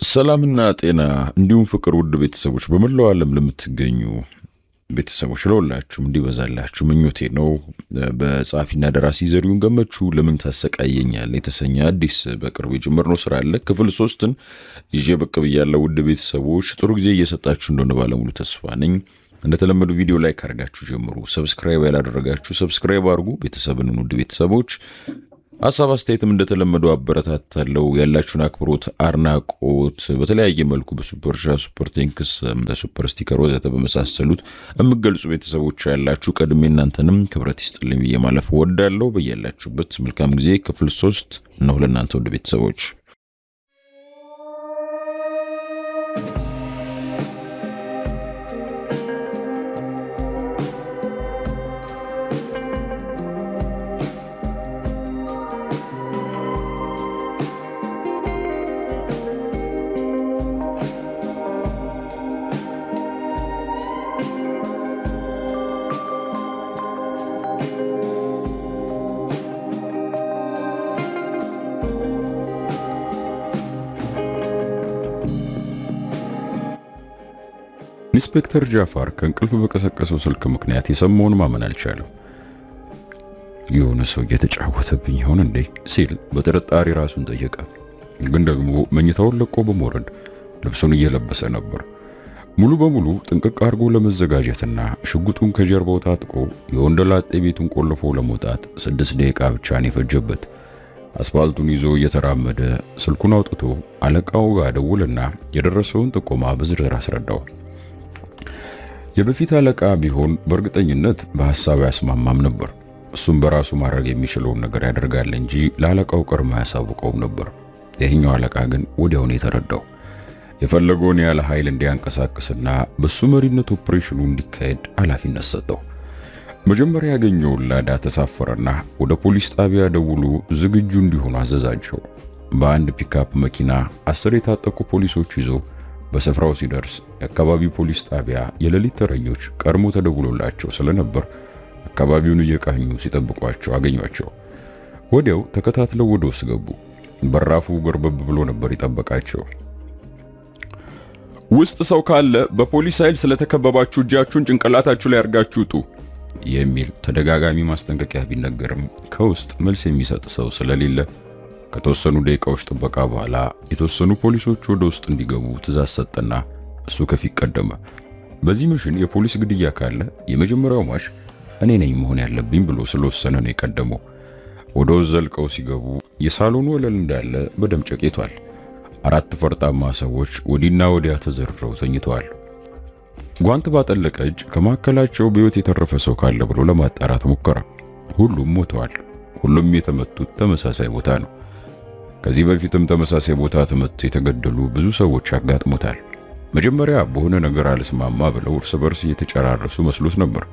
ሰላምና ጤና እንዲሁም ፍቅር ውድ ቤተሰቦች በመላው ዓለም ለምትገኙ ቤተሰቦች ለሁላችሁም እንዲበዛላችሁ ምኞቴ ነው። በጸሐፊና ደራሲ ዘሪሁን ገመቹ ለምን ታሰቃየኛለህ የተሰኘ አዲስ በቅርቡ የጀመርነው ስራ አለ። ክፍል 3ን ይዤ ብቅ ብያለሁ። ውድ ቤተሰቦች ጥሩ ጊዜ እየሰጣችሁ እንደሆነ ባለሙሉ ተስፋ ነኝ። እንደተለመዱ ቪዲዮ ላይክ አድርጋችሁ ጀምሩ። ሰብስክራይብ ያላደረጋችሁ ሰብስክራይብ አድርጉ። ቤተሰብን ውድ ቤተሰቦች ሐሳብ አስተያየትም እንደተለመደው አበረታታለሁ። ያላችሁን አክብሮት አድናቆት በተለያየ መልኩ በሱፐር ቻት፣ ሱፐር ቴንክስ፣ በሱፐር ስቲከር ወዘተ በመሳሰሉት የምገልጹ ቤተሰቦች ያላችሁ ቀድሜ እናንተንም ክብረት ይስጥልኝ ብዬ ማለፍ ወዳለሁ። በያላችሁበት መልካም ጊዜ። ክፍል 3 ነው ለእናንተ ውድ ቤተሰቦች። ኢንስፔክተር ጃፋር ከእንቅልፍ በቀሰቀሰው ስልክ ምክንያት የሰማውን ማመን አልቻለም። የሆነ ሰው እየተጫወተብኝ ይሆን እንዴ ሲል በጥርጣሬ ራሱን ጠየቀ። ግን ደግሞ መኝታውን ለቆ በመውረድ ልብሱን እየለበሰ ነበር። ሙሉ በሙሉ ጥንቅቅ አድርጎ ለመዘጋጀትና ሽጉጡን ከጀርባው ታጥቆ የወንደላጤ ቤቱን ቆልፎ ለመውጣት 6 ደቂቃ ብቻ ነው የፈጀበት። አስፋልቱን ይዞ እየተራመደ ስልኩን አውጥቶ አለቃው ጋር ደውልና የደረሰውን ጥቆማ በዝርዝር አስረዳው። የበፊት አለቃ ቢሆን በእርግጠኝነት በሐሳቡ ያስማማም ነበር። እሱም በራሱ ማድረግ የሚችለውን ነገር ያደርጋል እንጂ ለአለቃው ቀርማ ያሳውቀውም ነበር። ይህኛው አለቃ ግን ወዲያውን የተረዳው የፈለገውን ያለ ኃይል እንዲያንቀሳቅስና በሱ መሪነት ኦፕሬሽኑ እንዲካሄድ ኃላፊነት ሰጠው። መጀመሪያ ያገኘውን ላዳ ተሳፈረና ወደ ፖሊስ ጣቢያ ደውሎ ዝግጁ እንዲሆኑ አዘዛቸው። በአንድ ፒካፕ መኪና 10 የታጠቁ ፖሊሶች ይዞ በስፍራው ሲደርስ የአካባቢው ፖሊስ ጣቢያ የሌሊት ተረኞች ቀድሞ ተደውሎላቸው ስለነበር አካባቢውን እየቃኙ ሲጠብቋቸው አገኟቸው። ወዲያው ተከታትለው ወደ ውስጥ ገቡ። በራፉ ገርበብ ብሎ ነበር ይጠበቃቸው። ውስጥ ሰው ካለ በፖሊስ ኃይል ስለተከበባችሁ እጃችሁን ጭንቅላታችሁ ላይ አድርጋችሁ ውጡ የሚል ተደጋጋሚ ማስጠንቀቂያ ቢነገርም ከውስጥ መልስ የሚሰጥ ሰው ስለሌለ ከተወሰኑ ደቂቃዎች ጥበቃ በኋላ የተወሰኑ ፖሊሶች ወደ ውስጥ እንዲገቡ ትዕዛዝ ሰጠና እሱ ከፊት ቀደመ። በዚህ ሚሽን የፖሊስ ግድያ ካለ የመጀመሪያው ማሽ እኔ ነኝ መሆን ያለብኝ ብሎ ስለወሰነ ነው የቀደመው። ወደ ውስጥ ዘልቀው ሲገቡ የሳሎኑ ወለል እንዳለ በደም ጨቄቷል። 4 ፈርጣማ ሰዎች ወዲና ወዲያ ተዘርረው ተኝተዋል። ጓንት ባጠለቀ እጅ ከመካከላቸው በሕይወት የተረፈ ሰው ካለ ብሎ ለማጣራት ሞከረ። ሁሉም ሞተዋል። ሁሉም የተመቱት ተመሳሳይ ቦታ ነው። ከዚህ በፊትም ተመሳሳይ ቦታ ተመትተው የተገደሉ ብዙ ሰዎች አጋጥሞታል። መጀመሪያ በሆነ ነገር አልስማማ ብለው እርስ በርስ እየተጨራረሱ መስሎት ነበር።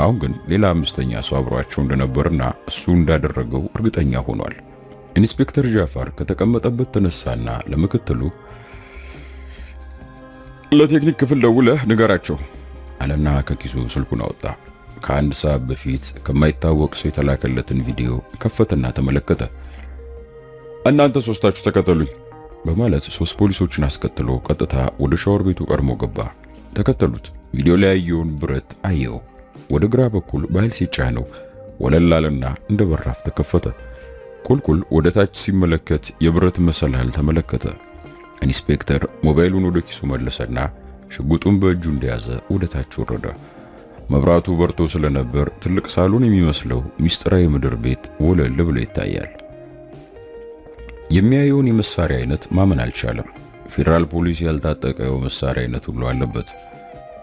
አሁን ግን ሌላ 5ኛ ሰው አብሯቸው እንደነበርና እሱ እንዳደረገው እርግጠኛ ሆኗል። ኢንስፔክተር ጃፋር ከተቀመጠበት ተነሳና ለምክትሉ ለቴክኒክ ክፍል ደውለህ ንገራቸው አለና ከኪሱ ስልኩን አወጣ። ከአንድ ሰዓት በፊት ከማይታወቅ ሰው የተላከለትን ቪዲዮ ከፈተና ተመለከተ። እናንተ ሶስታችሁ ተከተሉኝ በማለት 3 ፖሊሶችን አስከትሎ ቀጥታ ወደ ሻወር ቤቱ ቀድሞ ገባ። ተከተሉት። ቪዲዮ ላይ ያየውን ብረት አየው። ወደ ግራ በኩል በኃይል ሲጫነው ወለላልና እንደ በራፍ ተከፈተ። ቁልቁል ወደ ታች ሲመለከት የብረት መሰላል ተመለከተ። ኢንስፔክተር ሞባይሉን ወደ ኪሱ መለሰና ሽጉጡን በእጁ እንደያዘ ወደ ታች ወረደ። መብራቱ በርቶ ስለነበር ትልቅ ሳሎን የሚመስለው ሚስጥራዊ ምድር ቤት ወለል ብሎ ይታያል። የሚያየውን የመሳሪያ አይነት ማመን አልቻለም። ፌደራል ፖሊስ ያልታጠቀው መሳሪያ አይነት ሁሉ አለበት።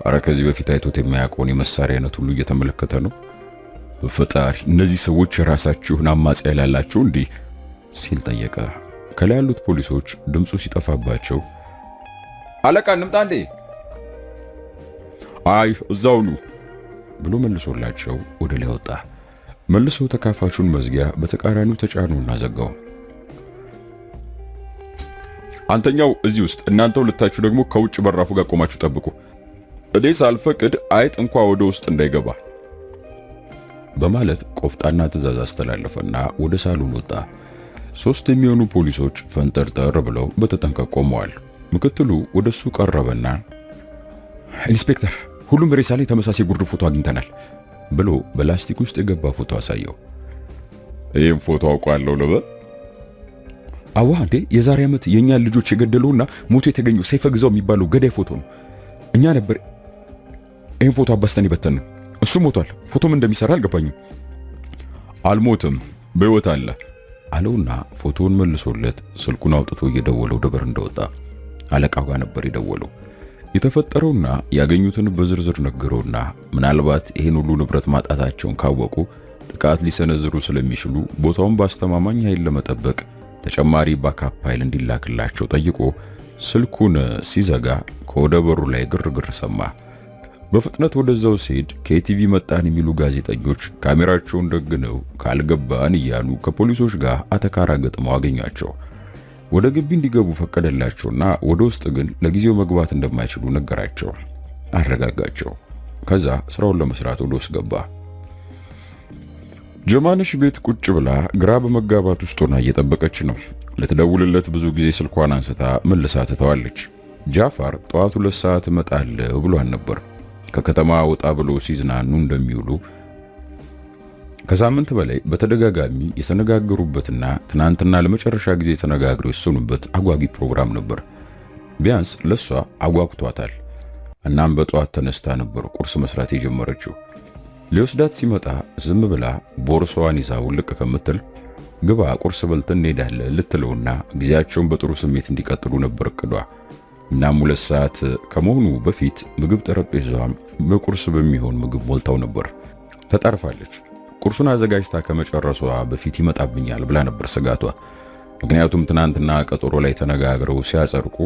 አረ ከዚህ በፊት አይቶት የማያውቀውን የመሳሪያ አይነት ሁሉ እየተመለከተ ነው። በፈጣሪ እነዚህ ሰዎች የራሳቸውን አማጺ ያላላቸው እንዴ ሲል ጠየቀ። ከላይ ያሉት ፖሊሶች ድምፁ ሲጠፋባቸው አለቃ እንምጣ እንዴ? አይ እዛው ነው ብሎ መልሶላቸው ወደ ላይ ወጣ። መልሶ ተካፋቹን መዝጊያ በተቃራኒው ተጫኑና ዘጋው። አንተኛው እዚህ ውስጥ እናንተ ሁለታችሁ ደግሞ ከውጭ በራፉ ጋር ቆማችሁ ጠብቁ። እኔ ሳልፈቅድ አይጥ እንኳን ወደ ውስጥ እንዳይገባ በማለት ቆፍጣና ትዕዛዝ አስተላለፈና ወደ ሳሎን ወጣ። 3 የሚሆኑ ፖሊሶች ፈንጠርጠር ብለው በተጠንቀቅ ቆመዋል። ምክትሉ ወደሱ ቀረበና ኢንስፔክተር፣ ሁሉም ሬሳ ላይ ተመሳሳይ ጉርድ ፎቶ አግኝተናል ብሎ በላስቲክ ውስጥ የገባ ፎቶ አሳየው። ይህም ፎቶ አውቃለሁ ልበል? አዋ እንዴ፣ የዛሬ ዓመት የኛን ልጆች የገደለውና ሞቶ የተገኘው ሰይፈ ግዛው የሚባለው ገዳይ ፎቶ ነው። እኛ ነበር ይህን ፎቶ አባስተን ይበተን። እሱ ሞቷል። ፎቶም እንደሚሰራ አልገባኝም። አልሞትም፣ በሕይወት አለ አለውና ፎቶውን መልሶለት ስልኩን አውጥቶ እየደወለው ደበር እንደወጣ አለቃው ጋር ነበር የደወለው። የተፈጠረውና ያገኙትን በዝርዝር ነገረውና ምናልባት ይሄን ሁሉ ንብረት ማጣታቸውን ካወቁ ጥቃት ሊሰነዝሩ ስለሚችሉ ቦታውን በአስተማማኝ ኃይል ለመጠበቅ ተጨማሪ ባካፕ ኃይል እንዲላክላቸው ጠይቆ ስልኩን ሲዘጋ ከወደ በሩ ላይ ግርግር ሰማ። በፍጥነት ወደዛው ሲሄድ ከቲቪ መጣን የሚሉ ጋዜጠኞች ካሜራቸውን ደግነው ካልገባን እያሉ ከፖሊሶች ጋር አተካራ ገጥመው አገኛቸው። ወደ ግቢ እንዲገቡ ፈቀደላቸውና ወደ ውስጥ ግን ለጊዜው መግባት እንደማይችሉ ነገራቸው፣ አረጋጋቸው። ከዛ ስራውን ለመስራት ወደ ውስጥ ገባ። ጀማነሽ ቤት ቁጭ ብላ ግራ በመጋባት ውስጥ ሆና እየጠበቀች ነው። ለተደውልለት ብዙ ጊዜ ስልኳን አንስታ መልሳ ትተዋለች። ጃፋር ጠዋት 2 ሰዓት እመጣለሁ ብሏን ነበር። ከከተማ ወጣ ብሎ ሲዝናኑ እንደሚውሉ ከሳምንት በላይ በተደጋጋሚ የተነጋገሩበትና ትናንትና ለመጨረሻ ጊዜ ተነጋግረው የሰኑበት አጓጊ ፕሮግራም ነበር። ቢያንስ ለሷ አጓግቷታል። እናም በጠዋት ተነስታ ነበር ቁርስ መስራት የጀመረችው። ሊወስዳት ሲመጣ ዝም ብላ ቦርሷን ይዛ ውልቅ ከምትል ግባ ቁርስ በልተን እንሄዳለን ልትለውና ጊዜያቸውን በጥሩ ስሜት እንዲቀጥሉ ነበር እቅዷ። እናም 2 ሰዓት ከመሆኑ በፊት ምግብ ጠረጴዛዋም በቁርስ በሚሆን ምግብ ሞልታው ነበር። ተጣርፋለች። ቁርሱን አዘጋጅታ ከመጨረሷ በፊት ይመጣብኛል ብላ ነበር ስጋቷ። ምክንያቱም ትናንትና ቀጠሮ ላይ ተነጋግረው ሲያጸድቁ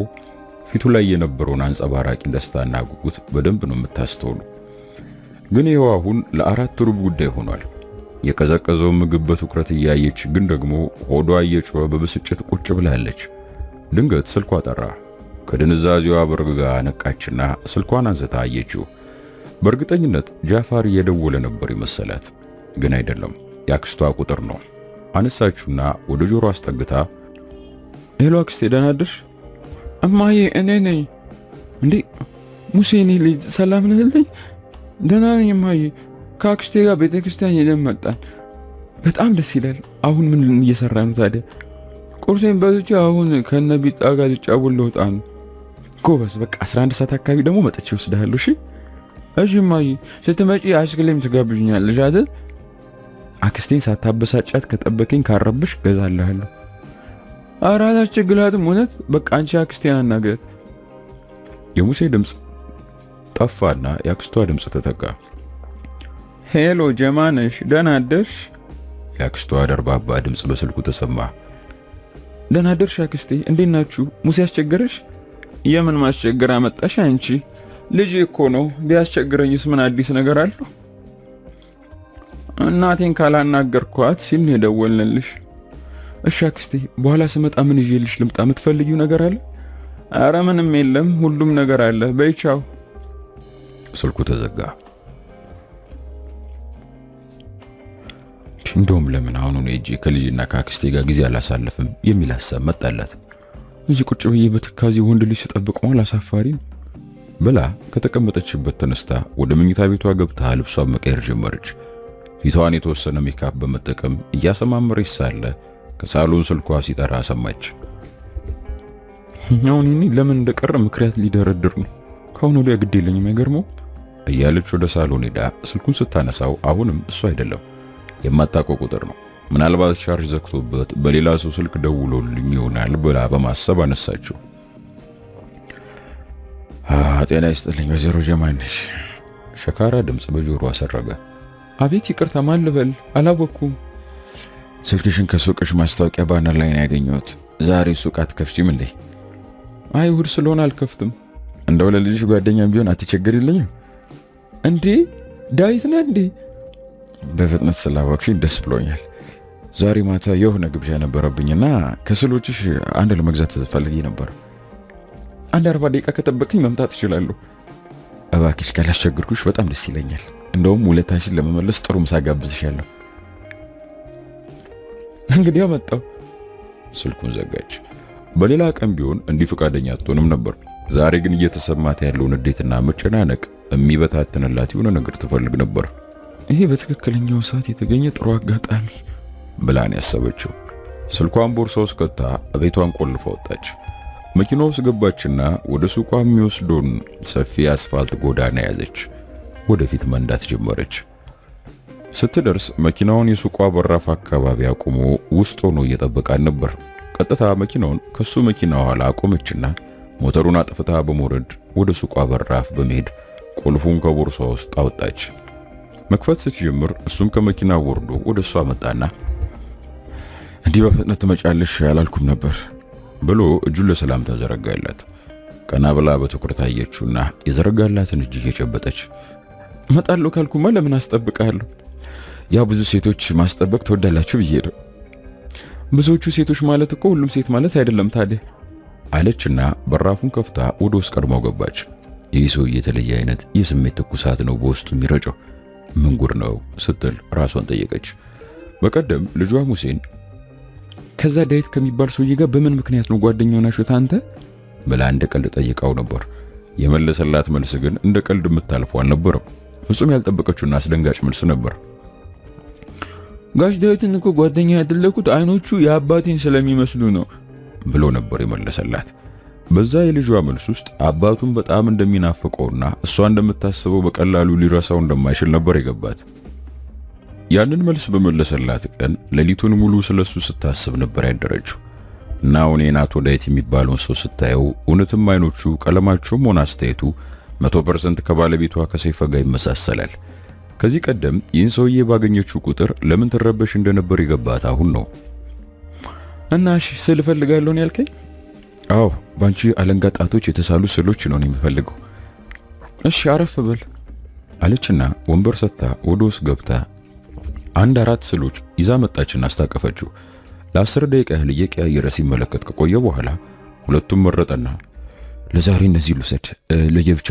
ፊቱ ላይ የነበረውን አንጸባራቂ ደስታና ጉጉት በደንብ ነው የምታስተውሉ። ግን ይኸው አሁን ለ4 ሩብ ጉዳይ ሆኗል። የቀዘቀዘው ምግብ በትኩረት እያየች ግን ደግሞ ሆዷ እየጮኸ በብስጭት ቁጭ ብላለች። ድንገት ስልኳ ጠራ። ከድንዛዜዋ በርግጋ ነቃችና ስልኳን አንስታ አየችው። በእርግጠኝነት ጃፋር እየደወለ ነበር የመሰላት፣ ግን አይደለም፣ የአክስቷ ቁጥር ነው። አነሳችውና ወደ ጆሮ አስጠግታ ሄሎ አክስቴ፣ ደህና አደርሽ? እማዬ እኔ ነኝ። እንዴ ሙሴኔ ልጅ ሰላም ነህልኝ? ደህና ነኝ እማዬ። ከአክስቴ ጋር ቤተክርስቲያን ሄደን መጣን። በጣም ደስ ይላል። አሁን ምን እየሰራ ነው ታዲያ? ቁርሴን በልቼ አሁን ከነቢጣ ጋር ልጫወት ልወጣ ነው። ጎበዝ፣ በቃ 11 ሰዓት አካባቢ ደግሞ መጥቼ ወስድሃለሁ። እሺ እሺ እማዬ። ስትመጪ አይስክሬም ትጋብዥኛለሽ አይደል? አክስቴን ሳታበሳጫት ከጠበቀኝ ካረብሽ ገዛልሃለሁ። ኧረ አላስቸግላትም እውነት። በቃ አንቺ አክስቴን አናግረት። የሙሴ ድምፅ ጠፋና የአክስቷ ድምፅ ተተካ። ሄሎ ጀማነሽ፣ ደህና አደርሽ? የአክስቷ ደርባባ ድምፅ በስልኩ ተሰማ። ደህና አደርሽ አክስቴ፣ እንዴት ናችሁ? ሙሴ አስቸገረሽ? የምን ማስቸገር አመጣሽ አንቺ? ልጅ እኮ ነው። ቢያስቸግረኝስ ምን አዲስ ነገር አለው? እናቴን ካላናገርኳት ሲል ነው የደወልንልሽ። እሺ አክስቴ፣ በኋላ ስመጣ ምን ይዤልሽ ልምጣ? የምትፈልጊው ነገር አለ? አረ ምንም የለም፣ ሁሉም ነገር አለ። በይ ቻው። ስልኩ ተዘጋ። እንደውም ለምን አሁኑን ሄጄ ከልጅና ከአክስቴ ጋር ጊዜ አላሳልፍም የሚል ሐሳብ መጣላት። እዚህ ቁጭ ብዬ በትካዜ ወንድ ልጅ ስጠብቅ መዋል አሳፋሪ ነው ብላ ከተቀመጠችበት ተነስታ ወደ መኝታ ቤቷ ገብታ ልብሷን መቀየር ጀመረች። ፊቷን የተወሰነ ሜካፕ በመጠቀም እያሰማመረች ሳለ ከሳሎን ስልኳ ሲጠራ ሰማች። አሁን እኔ ለምን እንደቀረ ምክንያት ሊደረድር ነው። ከአሁን ወዲያ ግድ የለኝም አይገርመው እያለች ወደ ሳሎን ሄዳ ስልኩን ስታነሳው አሁንም እሱ አይደለም፣ የማታውቀው ቁጥር ነው። ምናልባት ቻርጅ ዘግቶበት በሌላ ሰው ስልክ ደውሎልኝ ይሆናል ብላ በማሰብ አነሳችው። ጤና ይስጥልኝ ወይዘሮ ጀማነሽ። ሸካራ ድምፅ በጆሮ አሰረገ። አቤት፣ ይቅርታ ማን ልበል? አላወኩም። ስልክሽን ከሱቅሽ ማስታወቂያ ባነር ላይ ነው ያገኘሁት። ዛሬ ሱቅ አትከፍቺም እንዴ? አይ እሑድ ስለሆነ አልከፍትም። እንደው ለልጅሽ ጓደኛም ቢሆን አትቸገሪልኝም እንዴ? ዳዊት ነህ እንዴ? በፍጥነት ስላወቅሽኝ ደስ ብሎኛል። ዛሬ ማታ የሆነ ግብዣ ነበረብኝና ከስሎችሽ አንድ ለመግዛት ፈልጌ ነበር። አንድ 40 ደቂቃ ከጠበቅኝ መምጣት እችላለሁ። እባክሽ ካላስቸገርኩሽ በጣም ደስ ይለኛል። እንደውም ውለታሽን ለመመለስ ጥሩ ምሳ ጋብዝሻለሁ። እንግዲህ መጣሁ። ስልኩን ዘጋች። በሌላ ቀን ቢሆን እንዲህ ፈቃደኛ አትሆንም ነበር። ዛሬ ግን እየተሰማት ያለውን ንዴትና መጨናነቅ የሚበታተንላት የሆነ ነገር ትፈልግ ነበር። ይሄ በትክክለኛው ሰዓት የተገኘ ጥሩ አጋጣሚ ብላን ያሰበችው። ስልኳን ቦርሳ ውስጥ ከታ ቤቷን ቆልፋ ወጣች። መኪናው ውስጥ ገባችና ወደ ሱቋ የሚወስደውን ሰፊ አስፋልት ጎዳና ያዘች። ወደፊት መንዳት ጀመረች። ስትደርስ መኪናውን የሱቋ በራፍ አካባቢ አቁሞ ውስጥ ሆኖ እየጠበቃት ነበር። ቀጥታ መኪናውን ከሱ መኪና ኋላ አቆመችና ሞተሩን አጥፍታ በመውረድ ወደ ሱቋ በራፍ በመሄድ ቁልፉን ከቦርሷ ውስጥ አወጣች። መክፈት ስትጀምር እሱም ከመኪናው ወርዶ ወደ እሷ መጣና እንዲህ በፍጥነት ትመጫለሽ አላልኩም ነበር ብሎ እጁን ለሰላም ተዘረጋላት። ቀና ብላ በትኩረት አየችውና የዘረጋላትን እጅ እየጨበጠች እመጣለሁ ካልኩማ ለምን አስጠብቃለሁ? ያው ብዙ ሴቶች ማስጠበቅ ትወዳላችሁ ብዬ ነው። ብዙዎቹ ሴቶች ማለት እኮ ሁሉም ሴት ማለት አይደለም ታዲያ አለችና በራፉን ከፍታ ወደ ውስጥ ቀድማው ገባች። ይህ ሰውዬ የተለየ አይነት የስሜት ትኩሳት ነው በውስጡ የሚረጨው። ምን ጉድ ነው ስትል ራሷን ጠየቀች። በቀደም ልጇ ሙሴን ከዛ ዳዊት ከሚባል ሰውዬ ጋር በምን ምክንያት ነው ጓደኛው ናችሁት አንተ ብላ እንደ ቀልድ ጠይቃው ነበር። የመለሰላት መልስ ግን እንደ ቀልድ የምታልፈው አልነበረም። ፍጹም ያልጠበቀችውና አስደንጋጭ መልስ ነበር። ጋሽ ዳዊትን እኮ ጓደኛ ያደለኩት አይኖቹ የአባቴን ስለሚመስሉ ነው ብሎ ነበር የመለሰላት። በዛ የልጇ መልስ ውስጥ አባቱን በጣም እንደሚናፍቀውና እሷ እንደምታስበው በቀላሉ ሊረሳው እንደማይችል ነበር የገባት። ያንን መልስ በመለሰላት ቀን ሌሊቱን ሙሉ ስለሱ ስታስብ ነበር ያደረችው። እና አሁን አቶ ዳዊት የሚባለውን ሰው ስታየው እውነትም አይኖቹ ቀለማቸውም ሆነ አስተያየቱ 100% ከባለቤቷ ከሰይፈ ጋር ይመሳሰላል። ከዚህ ቀደም ይህን ሰውዬ ባገኘችው ቁጥር ለምን ትረበሽ እንደነበር የገባት አሁን ነው። እና እሺ ስል እፈልጋለሁ ነው ያልከኝ? አዎ ባንቺ አለንጋ ጣቶች የተሳሉ ስዕሎች ነው የምፈልገው። እሺ አረፍ በል አለችና ወንበር ሰጥታ ወደ ውስጥ ገብታ አንድ 4 ስዕሎች ይዛ መጣችና አስታቀፈችው። ለ10 ደቂቃ ያህል እየቀያየረ ሲመለከት ከቆየ በኋላ ሁለቱም መረጠና ለዛሬ እነዚህ ልውሰድ፣ ለየብቻ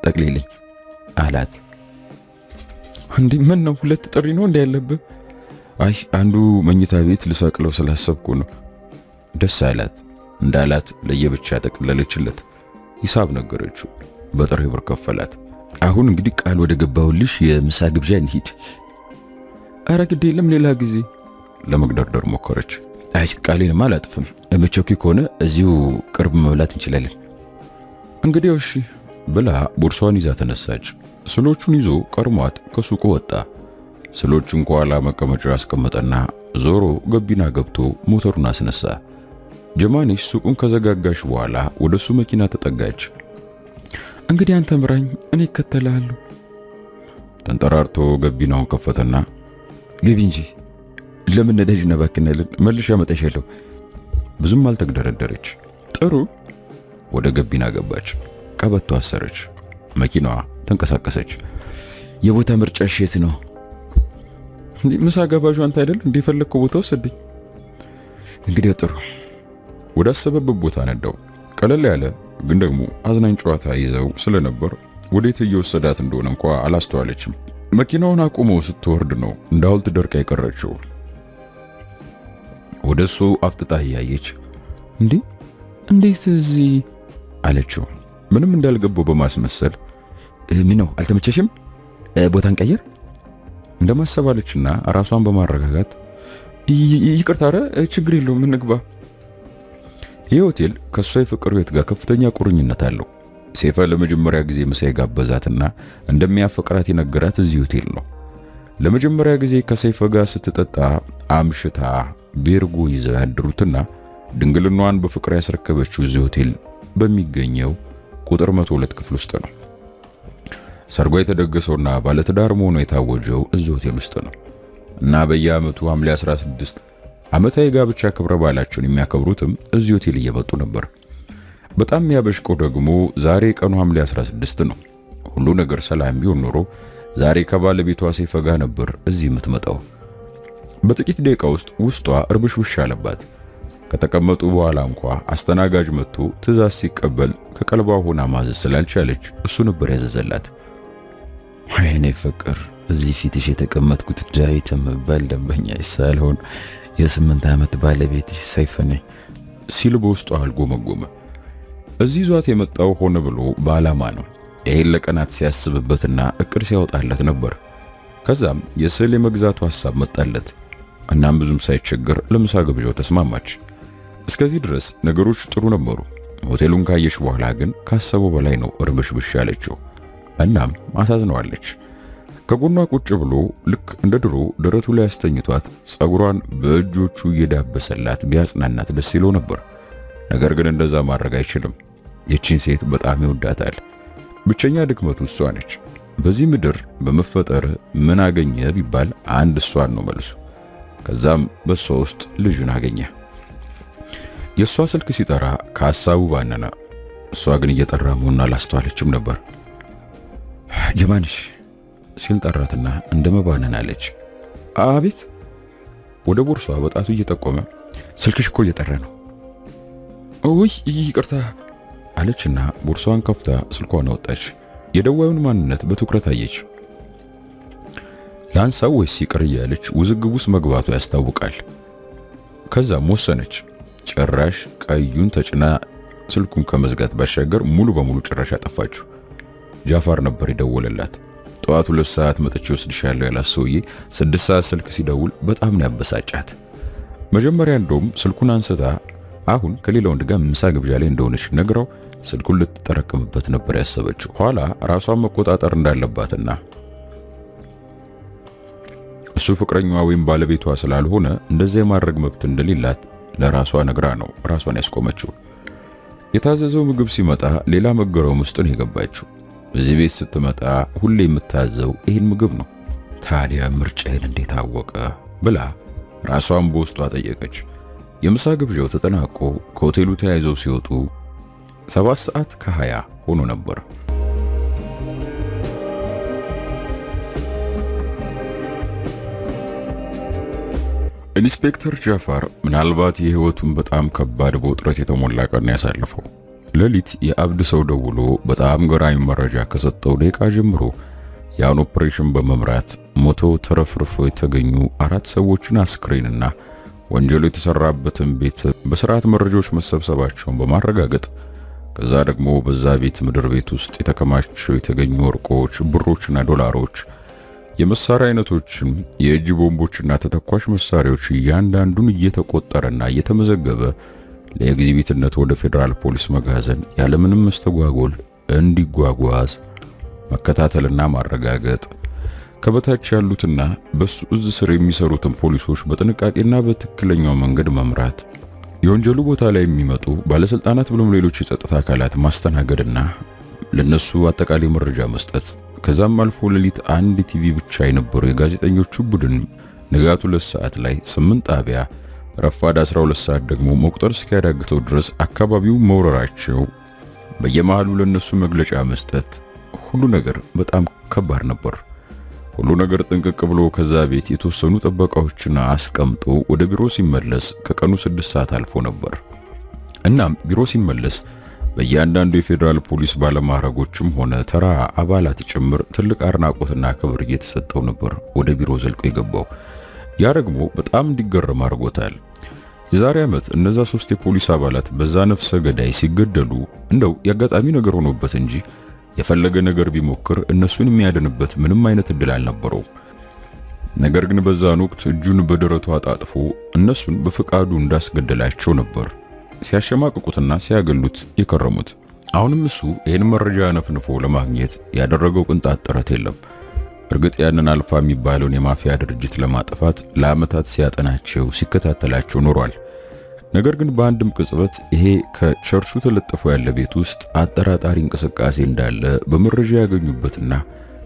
ጠቅልልኝ አላት። እንዴ ምን ነው ሁለት ጥሪ ነው እንደ ያለብህ? አይ አንዱ መኝታ ቤት ልሰቅለው ስላሰብኩ ነው። ደስ አላት። እንዳላት ለየብቻ ጠቅለለችለት። ሂሳብ ነገረችው። በጥሬ ብር ከፈላት። አሁን እንግዲህ ቃል ወደ ገባውልሽ የምሳ ግብዣ እንሂድ። አረ ግድ የለም ሌላ ጊዜ ለመግደርደር ሞከረች። አይ ቃሌንማ አላጥፍም። መቾኪ ከሆነ እዚሁ ቅርብ መብላት እንችላለን። እንግዲህ እሺ ብላ ቦርሷን ይዛ ተነሳች። ስሎቹን ይዞ ቀርሟት ከሱቁ ወጣ። ስሎቹን ከኋላ መቀመጫ ያስቀመጠና ዞሮ ገቢና ገብቶ ሞተሩን አስነሳ። ጀማኔሽ ሱቁን ከዘጋጋሽ በኋላ ወደሱ መኪና ተጠጋች። እንግዲህ አንተ ምራኝ እኔ እከተልሃለሁ። ተንጠራርቶ ገቢናውን ከፈተና ግቢ እንጂ ለምን ነዳጅ ነባክናለን? መልሼ አመጣሻለሁ። ብዙም አልተግደረደረች። ጥሩ ወደ ገቢና ገባች። ቀበቶ አሰረች። መኪናዋ ተንቀሳቀሰች። የቦታ ምርጫሽ የት ነው? ምሳ ጋባዡ አንተ አይደል? እንደፈለግከው ቦታ ወሰደኝ። እንግዲህ ጥሩ። ወደ አሰበበት ቦታ ነዳው። ቀለል ያለ ግን ደግሞ አዝናኝ ጨዋታ ይዘው ስለነበር ወዴት እየወሰዳት እንደሆነ እንኳ አላስተዋለችም። መኪናውን አቁመው ስትወርድ ነው እንደ ሐውልት ደርቃ የቀረችው። ወደሱ አፍጥጣ እያየች እንዴት እዚህ አለችው። ምንም እንዳልገባው በማስመሰል ምን ነው አልተመቸሽም? ቦታን ቀየር እንደማሰባለችና ራሷን በማረጋጋት ይቅርታ፣ ኧረ ችግር የለውም እንግባ። ይህ ሆቴል ከሷ የፍቅር ሕይወት ጋር ከፍተኛ ቁርኝነት አለው። ሰይፈ ለመጀመሪያ ጊዜ ምሳ የጋበዛትና እንደሚያፈቅራት የነገራት እዚህ ሆቴል ነው። ለመጀመሪያ ጊዜ ከሰይፈ ጋር ስትጠጣ አምሽታ ቤርጎ ይዘው ያድሩትና ድንግልናዋን በፍቅር ያስረከበችው እዚህ ሆቴል በሚገኘው ቁጥር 102 ክፍል ውስጥ ነው። ሰርጓ የተደገሰውና ባለትዳር መሆኑ የታወጀው እዚህ ሆቴል ውስጥ ነው እና በየዓመቱ ሐምሌ 16 ዓመታዊ ጋብቻ ክብረ በዓላቸውን የሚያከብሩትም እዚህ ሆቴል እየመጡ ነበር። በጣም የሚያበሽቀው ደግሞ ዛሬ ቀኑ ሐምሌ 16 ነው። ሁሉ ነገር ሰላም ቢሆን ኖሮ ዛሬ ከባለቤቷ ሰይፈ ጋር ነበር እዚህ የምትመጣው። በጥቂት ደቂቃ ውስጥ ውስጧ እርብሽብሽ አለባት። ከተቀመጡ በኋላ እንኳ አስተናጋጅ መጥቶ ትዕዛዝ ሲቀበል ከቀልቧ ሆና ማዘዝ ስላልቻለች እሱ ነበር ያዘዘላት። አይኔ ፍቅር፣ እዚህ ፊትሽ የተቀመጥኩት ዳዊት የምባል ደንበኛሽ ሳልሆን የ8 ዓመት ባለቤትሽ ሰይፈ ነኝ። ሲል በውስጡ አልጎመጎመ። እዚህ ዟት የመጣው ሆነ ብሎ በዓላማ ነው። ይሄን ለቀናት ሲያስብበትና እቅድ ሲያወጣለት ነበር። ከዛም የስዕል የመግዛቱ ሐሳብ መጣለት። እናም ብዙም ሳይቸገር ለምሳ ግብዣው ተስማማች። እስከዚህ ድረስ ነገሮች ጥሩ ነበሩ። ሆቴሉን ካየች በኋላ ግን ካሰበው በላይ ነው እርብሽብሽ ያለችው። እናም አሳዝነዋለች። ከጎኗ ቁጭ ብሎ ልክ እንደ ድሮ ደረቱ ላይ አስተኝቷት ጸጉሯን በእጆቹ እየዳበሰላት ቢያጽናናት ደስ ይለው ነበር። ነገር ግን እንደዛ ማድረግ አይችልም። ይህችን ሴት በጣም ይወዳታል። ብቸኛ ድክመቱ እሷ ነች። በዚህ ምድር በመፈጠር ምን አገኘ ቢባል አንድ እሷን ነው መልሱ። ከዛም በሷ ውስጥ ልጁን አገኘ። የሷ ስልክ ሲጠራ ከሐሳቡ ባነነ። እሷ ግን እየጠራ መሆኑን አላስተዋለችም ነበር። ጀማንሽ ሲል ጠራትና እንደመባነን አለች። አቤት። ወደ ቦርሷ በጣቱ እየጠቆመ ስልክሽ እኮ እየጠራ ነው። ውይ ይቅርታ አለችና ቦርሷን ከፍታ ስልኳን አወጣች። የደዋዩን ማንነት በትኩረት አየች። ላንሳው ወይስ ይቅር እያለች ውዝግብ ውስጥ መግባቱ ያስታውቃል። ከዛም ወሰነች። ጭራሽ ቀዩን ተጭና ስልኩን ከመዝጋት ባሻገር ሙሉ በሙሉ ጭራሽ አጠፋችው። ጃፋር ነበር የደወለላት። ጠዋት 2 ሰዓት መጥቼ ወስድሻለሁ ያላት ሰውዬ 6 ሰዓት ስልክ ሲደውል በጣም ነው ያበሳጫት። መጀመሪያ እንደውም ስልኩን አንስታ አሁን ከሌላ ወንድ ጋር ምሳ ግብዣ ላይ እንደሆነች ነግራው ስልኩን ልትጠረቅምበት ነበር ያሰበችው። ኋላ ራሷን መቆጣጠር እንዳለባትና እሱ ፍቅረኛዋ ወይም ባለቤቷ ስላልሆነ እንደዚህ የማድረግ መብት እንደሌላት ለራሷ ነግራ ነው ራሷን ያስቆመችው። የታዘዘው ምግብ ሲመጣ ሌላ መገረም ውስጥ ነው የገባችው። እዚህ ቤት ስትመጣ ሁሌ የምታዘው ይህን ምግብ ነው። ታዲያ ምርጫዬን እንዴት አወቀ ብላ ራሷን በውስጧ ጠየቀች። የምሳ ግብዣው ተጠናቆ ከሆቴሉ ተያይዘው ሲወጡ 7 ሰዓት ከ20 ሆኖ ነበር። ኢንስፔክተር ጃፋር ምናልባት የህይወቱን በጣም ከባድ በውጥረት የተሞላ ቀን ያሳለፈው። ሌሊት የአብድ ሰው ደውሎ በጣም ገራሚ መረጃ ከሰጠው ደቂቃ ጀምሮ ያን ኦፕሬሽን በመምራት ሞተው ተረፍርፈው የተገኙ 4 ሰዎችን አስክሬንና ወንጀሉ የተሰራበትን ቤት በስርዓት መረጃዎች መሰብሰባቸውን በማረጋገጥ ከዛ ደግሞ በዛ ቤት ምድር ቤት ውስጥ የተከማቸው የተገኙ ወርቆች፣ ብሮችና ዶላሮች፣ የመሳሪያ አይነቶችን፣ የእጅ ቦምቦችና ተተኳሽ መሳሪያዎች እያንዳንዱን እየተቆጠረና እየተመዘገበ ለኤግዚቢትነት ወደ ፌዴራል ፖሊስ መጋዘን ያለምንም መስተጓጎል እንዲጓጓዝ መከታተልና ማረጋገጥ፣ ከበታች ያሉትና በሱ እዝ ስር የሚሰሩትን ፖሊሶች በጥንቃቄና በትክክለኛው መንገድ መምራት፣ የወንጀሉ ቦታ ላይ የሚመጡ ባለስልጣናት ብሎም ሌሎች የጸጥታ አካላት ማስተናገድና ለነሱ አጠቃላይ መረጃ መስጠት። ከዛም አልፎ ሌሊት 1 ቲቪ ብቻ የነበሩ የጋዜጠኞቹ ቡድን ንጋቱ 2 ሰዓት ላይ 8 ጣቢያ፣ ረፋድ 12 ሰዓት ደግሞ መቁጠር እስኪያዳግተው ድረስ አካባቢው መውረራቸው፣ በየመሃሉ ለነሱ መግለጫ መስጠት፣ ሁሉ ነገር በጣም ከባድ ነበር። ሁሉ ነገር ጥንቅቅ ብሎ ከዛ ቤት የተወሰኑ ጥበቃዎችን አስቀምጦ ወደ ቢሮ ሲመለስ ከቀኑ 6 ሰዓት አልፎ ነበር። እናም ቢሮ ሲመለስ በእያንዳንዱ የፌዴራል ፖሊስ ባለማዕረጎችም ሆነ ተራ አባላት ጭምር ትልቅ አድናቆትና ክብር እየተሰጠው ነበር ወደ ቢሮ ዘልቆ የገባው። ያ ደግሞ በጣም እንዲገረም አድርጎታል። የዛሬ ዓመት እነዛ 3 የፖሊስ አባላት በዛ ነፍሰ ገዳይ ሲገደሉ እንደው ያጋጣሚ ነገር ሆኖበት እንጂ የፈለገ ነገር ቢሞክር እነሱን የሚያድንበት ምንም አይነት እድል አልነበረው። ነገር ግን በዛን ወቅት እጁን በደረቱ አጣጥፎ እነሱን በፍቃዱ እንዳስገደላቸው ነበር ሲያሸማቅቁትና ሲያገሉት የከረሙት። አሁንም እሱ ይህን መረጃ ነፍንፎ ለማግኘት ያደረገው ቅንጣት ጥረት የለም። እርግጥ ያንን አልፋ የሚባለውን የማፊያ ድርጅት ለማጥፋት ለዓመታት ሲያጠናቸው ሲከታተላቸው ኖሯል። ነገር ግን በአንድም ቅጽበት ይሄ ከቸርቹ ተለጥፎ ያለ ቤት ውስጥ አጠራጣሪ እንቅስቃሴ እንዳለ በመረጃ ያገኙበትና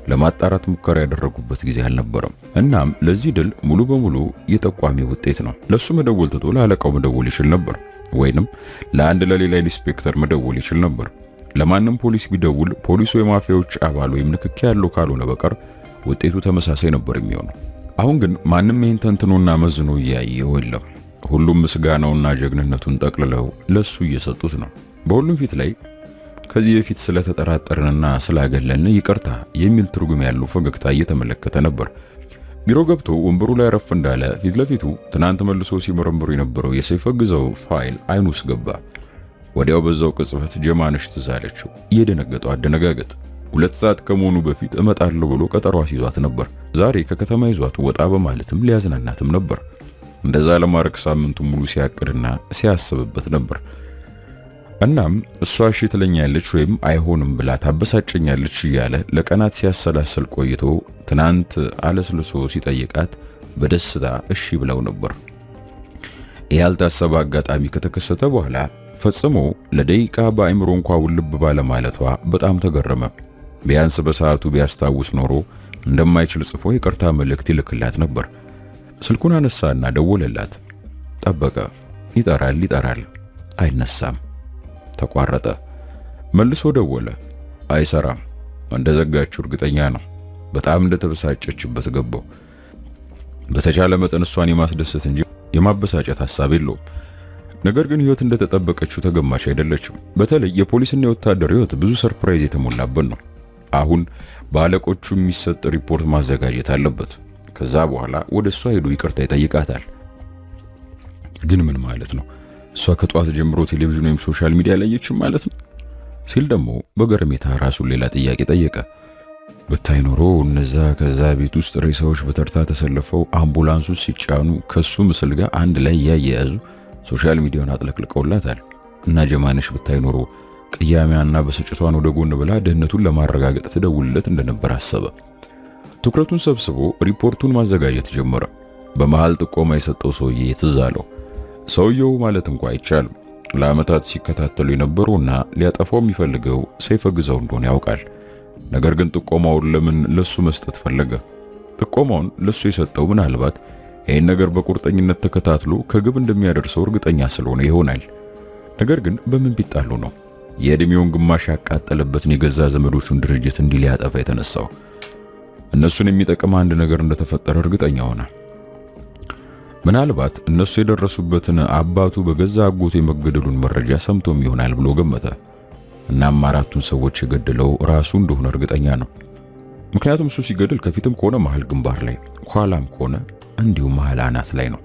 ለማጣራት ሙከራ ያደረጉበት ጊዜ አልነበረም። እናም ለዚህ ድል ሙሉ በሙሉ የጠቋሚ ውጤት ነው። ለሱ መደወል ትቶ ለአለቃው መደወል ይችል ነበር፣ ወይንም ለአንድ ለሌላ ኢንስፔክተር መደወል ይችል ነበር። ለማንም ፖሊስ ቢደውል ፖሊሱ የማፊያዎች አባል ወይም ንክኪ ያለው ካልሆነ በቀር ውጤቱ ተመሳሳይ ነበር የሚሆነው። አሁን ግን ማንም ይህን ተንትኖና መዝኖ እያየው የለም። ሁሉም ምስጋናውና ጀግንነቱን ጠቅልለው ለሱ እየሰጡት ነው። በሁሉም ፊት ላይ ከዚህ በፊት ስለተጠራጠረንና ስላገለልን ይቅርታ የሚል ትርጉም ያለው ፈገግታ እየተመለከተ ነበር። ቢሮ ገብቶ ወንበሩ ላይ ረፍ እንዳለ ፊት ለፊቱ ትናንት መልሶ ሲመረምሩ የነበረው የሰይፈ ግዛው ፋይል አይኑ ውስጥ ገባ። ወዲያው በዛው ቅጽበት ጀማነሽ ትዝ አለችው። የደነገጠው አደነጋገጥ 2 ሰዓት ከመሆኑ በፊት እመጣለሁ ብሎ ቀጠሮ አስይዟት ነበር። ዛሬ ከከተማ ይዟት ወጣ በማለትም ሊያዝናናትም ነበር። እንደዛ ለማድረግ ሳምንቱን ሙሉ ሲያቅድና ሲያስብበት ነበር። እናም እሷ እሺ ትለኛለች ወይም አይሆንም ብላ ታበሳጨኛለች እያለ ለቀናት ሲያሰላስል ቆይቶ ትናንት አለስልሶ ሲጠይቃት በደስታ እሺ ብለው ነበር። ያልታሰበ አጋጣሚ ከተከሰተ በኋላ ፈጽሞ ለደቂቃ በአእምሮ እንኳን ውልብ ባለማለቷ በጣም ተገረመ። ቢያንስ በሰዓቱ ቢያስታውስ ኖሮ እንደማይችል ጽፎ ይቅርታ መልእክት ይልክላት ነበር። ስልኩን አነሳና ደወለላት። ጠበቀ። ይጠራል፣ አይነሳም። ተቋረጠ። መልሶ ደወለ። አይሰራም። እንደዘጋችው እርግጠኛ ነው። በጣም እንደተበሳጨችበት ገባው። በተቻለ መጠን እሷን የማስደሰት እንጂ የማበሳጨት ሐሳብ የለውም። ነገር ግን ህይወት እንደተጠበቀችው ተገማች አይደለችም። በተለይ የፖሊስና የወታደር ህይወት ብዙ ሰርፕራይዝ የተሞላበት ነው። አሁን በአለቆቹ የሚሰጥ ሪፖርት ማዘጋጀት አለበት። ከዛ በኋላ ወደ እሷ ሄዶ ይቅርታ ይጠይቃታል። ግን ምን ማለት ነው? እሷ ከጧት ጀምሮ ቴሌቪዥን ወይም ሶሻል ሚዲያ ላየችም ማለት ነው ሲል ደግሞ በገረሜታ ራሱን ሌላ ጥያቄ ጠየቀ። ብታይ ኖሮ እነዛ ከዛ ቤት ውስጥ ሬሳዎች በተርታ ተሰልፈው አምቡላንሱ ሲጫኑ ከሱ ምስል ጋር አንድ ላይ ያያያዙ ሶሻል ሚዲያውን አጥለቅልቀውላታል። እና ጀማነሽ ብታይ ኖሮ ቅያሜያና በስጭቷን ወደ ጎን ብላ ደህንነቱን ለማረጋገጥ ትደውልለት እንደነበር አሰበ። ትኩረቱን ሰብስቦ ሪፖርቱን ማዘጋጀት ጀመረ። በመሃል ጥቆማ የሰጠው ሰውዬ ትዝ አለው። ሰውየው ማለት እንኳን አይቻልም። ለዓመታት ሲከታተሉ የነበረውና ሊያጠፋው የሚፈልገው ሰይፈ ግዛው እንደሆነ ያውቃል። ነገር ግን ጥቆማውን ለምን ለሱ መስጠት ፈለገ? ጥቆማውን ለሱ የሰጠው ምናልባት ይህን ነገር በቁርጠኝነት ተከታትሎ ከግብ እንደሚያደርሰው እርግጠኛ ስለሆነ ይሆናል። ነገር ግን በምን ቢጣሉ ነው የእድሜውን ግማሽ ያቃጠለበትን የገዛ ዘመዶቹን ድርጅት እንዲህ ሊያጠፋ የተነሳው? እነሱን የሚጠቅም አንድ ነገር እንደተፈጠረ እርግጠኛ ሆነ። ምናልባት እነሱ የደረሱበትን አባቱ በገዛ አጎቱ የመገደሉን መረጃ ሰምቶም ይሆናል ብሎ ገመተ። እናም 4ቱን ሰዎች የገደለው ራሱ እንደሆነ እርግጠኛ ነው። ምክንያቱም እሱ ሲገድል ከፊትም ከሆነ መሃል ግንባር ላይ፣ ኋላም ከሆነ እንዲሁ መሃል አናት ላይ ነው።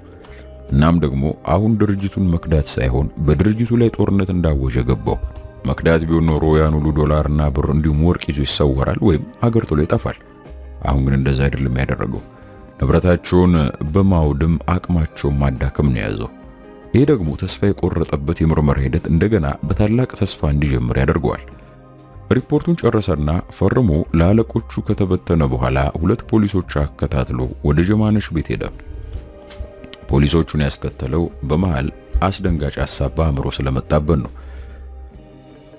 እናም ደግሞ አሁን ድርጅቱን መክዳት ሳይሆን በድርጅቱ ላይ ጦርነት እንዳወጀ ገባው። መክዳት ቢሆን ኖሮ ያን ሁሉ ዶላርና ብር እንዲሁም ወርቅ ይዞ ይሰወራል ወይም ሀገር ጥሎ ይጠፋል። አሁን ግን እንደዛ አይደለም ያደረገው። ንብረታቸውን በማውደም አቅማቸውን ማዳከም ነው የያዘው። ይሄ ደግሞ ተስፋ የቆረጠበት የምርመራ ሂደት እንደገና በታላቅ ተስፋ እንዲጀምር ያደርገዋል። ሪፖርቱን ጨረሰና ፈርሞ ለአለቆቹ ከተበተነ በኋላ 2 ፖሊሶች አከታትሎ ወደ ጀማነሽ ቤት ሄደ። ፖሊሶቹን ያስከተለው በመሃል አስደንጋጭ ሐሳብ በአእምሮ ስለመጣበት ነው።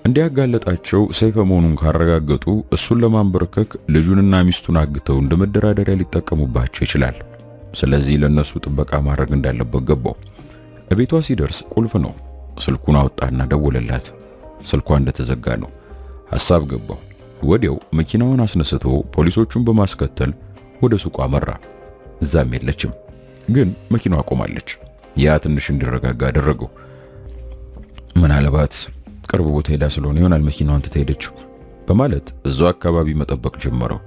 እንዲያጋለጣቸው ሰይፈ መሆኑን ካረጋገጡ እሱን ለማንበርከክ ልጁንና ሚስቱን አግተው እንደ መደራደሪያ ሊጠቀሙባቸው ይችላል። ስለዚህ ለነሱ ጥበቃ ማድረግ እንዳለበት ገባው። እቤቷ ሲደርስ ቁልፍ ነው። ስልኩን አወጣና ደወለላት። ስልኳ እንደተዘጋ ነው። ሐሳብ ገባው። ወዲያው መኪናውን አስነስቶ ፖሊሶቹን በማስከተል ወደ ሱቁ አመራ። እዛም የለችም፣ ግን መኪናዋ ቆማለች። ያ ትንሽ እንዲረጋጋ አደረገው። ምናልባት ቅርብ ቦታ ሄዳ ስለሆነ ይሆናል መኪናዋን ትተሄደችው በማለት እዛው አካባቢ መጠበቅ ጀመረው።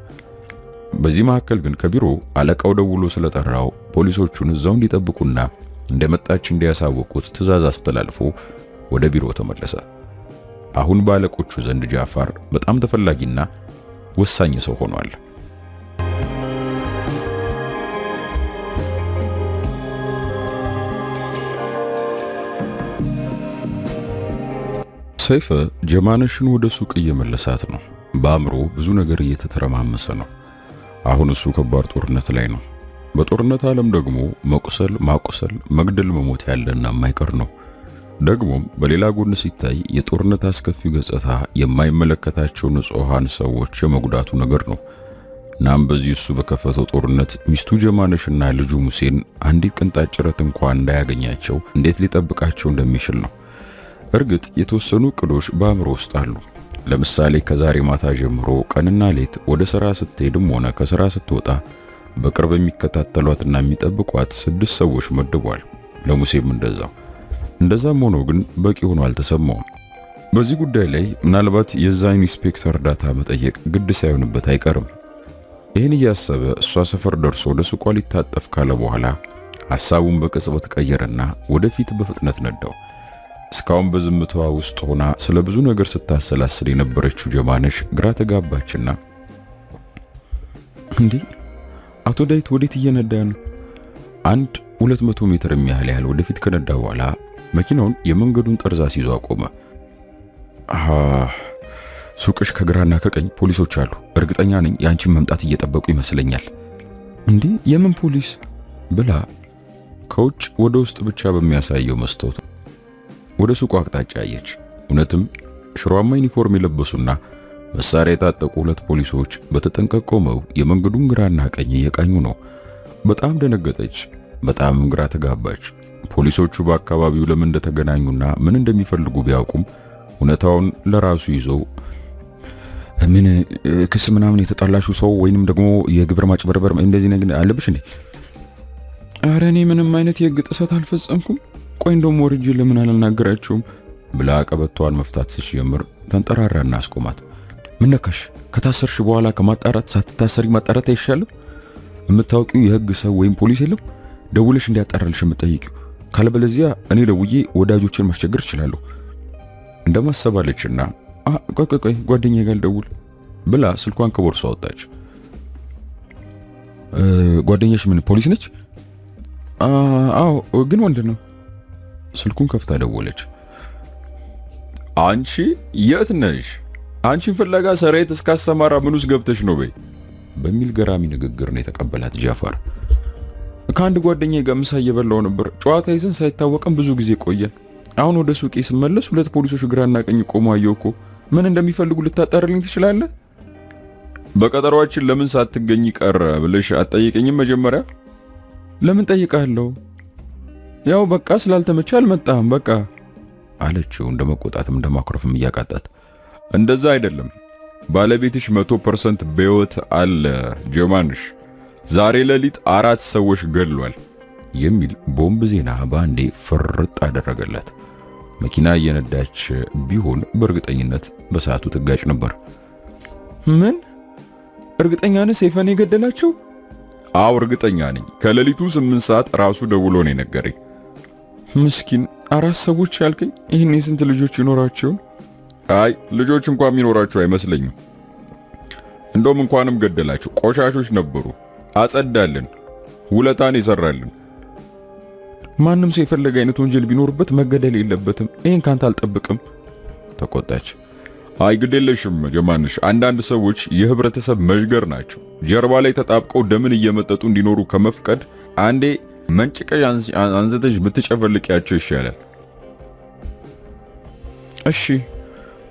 በዚህ መካከል ግን ከቢሮ አለቃው ደውሎ ስለጠራው ፖሊሶቹን እዛው እንዲጠብቁና እንደመጣች እንዲያሳውቁት ትዕዛዝ አስተላልፎ ወደ ቢሮ ተመለሰ። አሁን ባለቆቹ ዘንድ ጃፋር በጣም ተፈላጊና ወሳኝ ሰው ሆኗል። ሰይፈ ጀማነሽን ወደ ሱቅ እየመለሳት ነው። በአእምሮ ብዙ ነገር እየተተረማመሰ ነው። አሁን እሱ ከባድ ጦርነት ላይ ነው። በጦርነት ዓለም ደግሞ መቁሰል፣ ማቁሰል፣ መግደል፣ መሞት ያለና የማይቀር ነው። ደግሞም በሌላ ጎን ሲታይ የጦርነት አስከፊ ገጽታ የማይመለከታቸው ንጹሃን ሰዎች የመጉዳቱ ነገር ነው። እናም በዚህ እሱ በከፈተው ጦርነት ሚስቱ ጀማነሽና ልጁ ሙሴን አንዲት ቅንጣት ጭረት እንኳን እንዳያገኛቸው እንዴት ሊጠብቃቸው እንደሚችል ነው። እርግጥ የተወሰኑ እቅዶች በአእምሮ ውስጥ አሉ። ለምሳሌ ከዛሬ ማታ ጀምሮ ቀንና ሌት ወደ ሥራ ስትሄድም ሆነ ከሥራ ስትወጣ በቅርብ የሚከታተሏትና የሚጠብቋት 6 ሰዎች መድቧል። ለሙሴም እንደዛው። እንደዛም ሆኖ ግን በቂ ሆኖ አልተሰማውም። በዚህ ጉዳይ ላይ ምናልባት የዛ ኢንስፔክተር እርዳታ መጠየቅ ግድ ሳይሆንበት አይቀርም። ይህን እያሰበ እሷ ሰፈር ደርሶ ወደ ሱቋ ሊታጠፍ ካለ በኋላ ሐሳቡን በቅጽበት ቀየረና ወደፊት በፍጥነት ነዳው። እስካሁን በዝምታዋ ውስጥ ሆና ስለ ብዙ ነገር ስታሰላስል የነበረችው ጀማነሽ ግራ ተጋባችና እንዴ አቶ ዳዊት ወዴት እየነዳ ነው? 200 ሜትር ያህል ወደፊት ከነዳ በኋላ መኪናውን የመንገዱን ጠርዝ አስይዞ አቆመ። ሱቅሽ ከግራና ከቀኝ ፖሊሶች አሉ። እርግጠኛ ነኝ ያንቺን መምጣት እየጠበቁ ይመስለኛል። እንዴ የምን ፖሊስ? ብላ ከውጭ ወደ ውስጥ ብቻ በሚያሳየው መስታወት ወደ ሱቁ አቅጣጫ አየች። እውነትም ሽሮአማ ዩኒፎርም የለበሱና መሳሪያ የታጠቁ 2 ፖሊሶች በተጠንቀቅ ቆመው የመንገዱን ግራና ቀኝ እየቃኙ ነው። በጣም ደነገጠች፣ በጣም ግራ ተጋባች። ፖሊሶቹ በአካባቢው ለምን እንደተገናኙና ምን እንደሚፈልጉ ቢያውቁም እውነታውን ለራሱ ይዘው ምን ክስ ምናምን የተጣላሹ ሰው ወይንም ደግሞ የግብር ማጭበርበር እንደዚህ ነገር አለብሽ እንዴ? ኧረ እኔ ምንም አይነት የህግ ጥሰት አልፈጸምኩም። ቆይ እንደውም ወርጄ ለምን አልናገራቸውም ብላ ቀበቷን መፍታት ስትጀምር ተንጠራራና አስቆማት። ምን ነካሽ? ከታሰርሽ በኋላ ከማጣራት ሳትታሰሪ ማጣራት አይሻልም? የምታውቂው የህግ ሰው ወይም ፖሊስ የለም ደውልሽ እንዲያጣራልሽ የምትጠይቂው? ካልበለዚያ እኔ ደውዬ ወዳጆችን ማስቸገር እችላለሁ እንደማሰባለችና ቆይ ጓደኛዬ ጋር ደውል ብላ ስልኳን ከቦርሷ አወጣች። ጓደኛሽ ምን ፖሊስ ነች? አዎ ግን ወንድ ነው። ስልኩን ከፍታ ደወለች። አንቺ የት ነሽ? አንቺን ፍለጋ ሰራዊት እስካሰማራ ምን ውስጥ ገብተሽ ነው በይ በሚል ገራሚ ንግግር ነው የተቀበላት ጃፋር። ከአንድ ጓደኛዬ ጋር ምሳ እየበላው ነበር። ጨዋታ ይዘን ሳይታወቀን ብዙ ጊዜ ቆየን። አሁን ወደ ሱቄ ስመለስ 2 ፖሊሶች ግራና ቀኝ ቆመው አየሁ እኮ። ምን እንደሚፈልጉ ልታጣርልኝ ትችላለህ? በቀጠሯችን ለምን ሳትገኝ ቀረ ብለሽ አትጠይቀኝም መጀመሪያ? ለምን ጠይቃለሁ? ያው በቃ ስላልተመቸ አልመጣም በቃ አለችው፣ እንደመቆጣትም እንደማኩረፍም እያቃጣት። እንደዛ አይደለም፣ ባለቤትሽ 100% በሕይወት አለ ጀማንሽ። ዛሬ ሌሊት 4 ሰዎች ገድሏል የሚል ቦምብ ዜና ባንዴ ፍርጥ አደረገላት። መኪና እየነዳች ቢሆን በእርግጠኝነት በሰዓቱ ትጋጭ ነበር። ምን? እርግጠኛ ነህ ሰይፈን የገደላቸው? አዎ እርግጠኛ ነኝ። ከሌሊቱ 8 ሰዓት ራሱ ደውሎ ነው የነገረኝ። ምስኪን 4 ሰዎች ያልከኝ፣ ይህን ስንት ልጆች ይኖራቸው? አይ ልጆች እንኳን የሚኖራቸው አይመስለኝም። እንደውም እንኳንም ገደላቸው፣ ቆሻሾች ነበሩ። አጸዳልን፣ ውለታን ይሰራልን። ማንም ሰው የፈለገ አይነት ወንጀል ቢኖርበት መገደል የለበትም። ይሄን ካንተ አልጠብቅም ተቆጣች። አይ ግዴለሽም ጀማንሽ፣ አንዳንድ ሰዎች የህብረተሰብ መዥገር ናቸው። ጀርባ ላይ ተጣብቀው ደምን እየመጠጡ እንዲኖሩ ከመፍቀድ አንዴ መንጭቀሽ አንዘተሽ ብትጨፈልቂያቸው ይሻላል። እሺ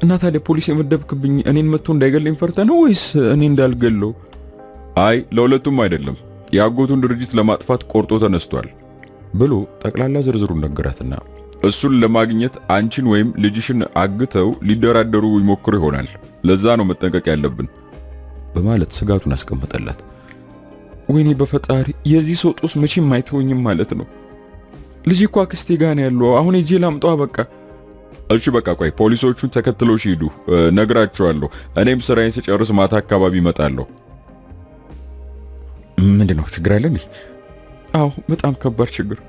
እና ታዲያ ፖሊስ የመደብክብኝ እኔን መጥቶ እንዳይገለኝ ፈርተ ነው ወይስ እኔ እንዳልገለው? አይ ለሁለቱም አይደለም፣ የአጎቱን ድርጅት ለማጥፋት ቆርጦ ተነስቷል ብሎ ጠቅላላ ዝርዝሩን ነገራትና እሱን ለማግኘት አንቺን ወይም ልጅሽን አግተው ሊደራደሩ ይሞክሩ ይሆናል። ለዛ ነው መጠንቀቅ ያለብን በማለት ስጋቱን አስቀመጠላት። ወይኔ በፈጣሪ የዚህ ሰው ጦስ መቼም አይተወኝም ማለት ነው። ልጅ እኮ አክስቴ ጋር ነው ያለው። አሁን ሄጄ ላምጣው በቃ። እሺ በቃ ቆይ ፖሊሶቹን ተከትለው ሄዱ፣ ነግራቸዋለሁ። እኔም ስራዬን ስጨርስ ማታ አካባቢ እመጣለሁ። ምንድነው ችግር አለ እንዴ? አዎ በጣም ከባድ ችግር።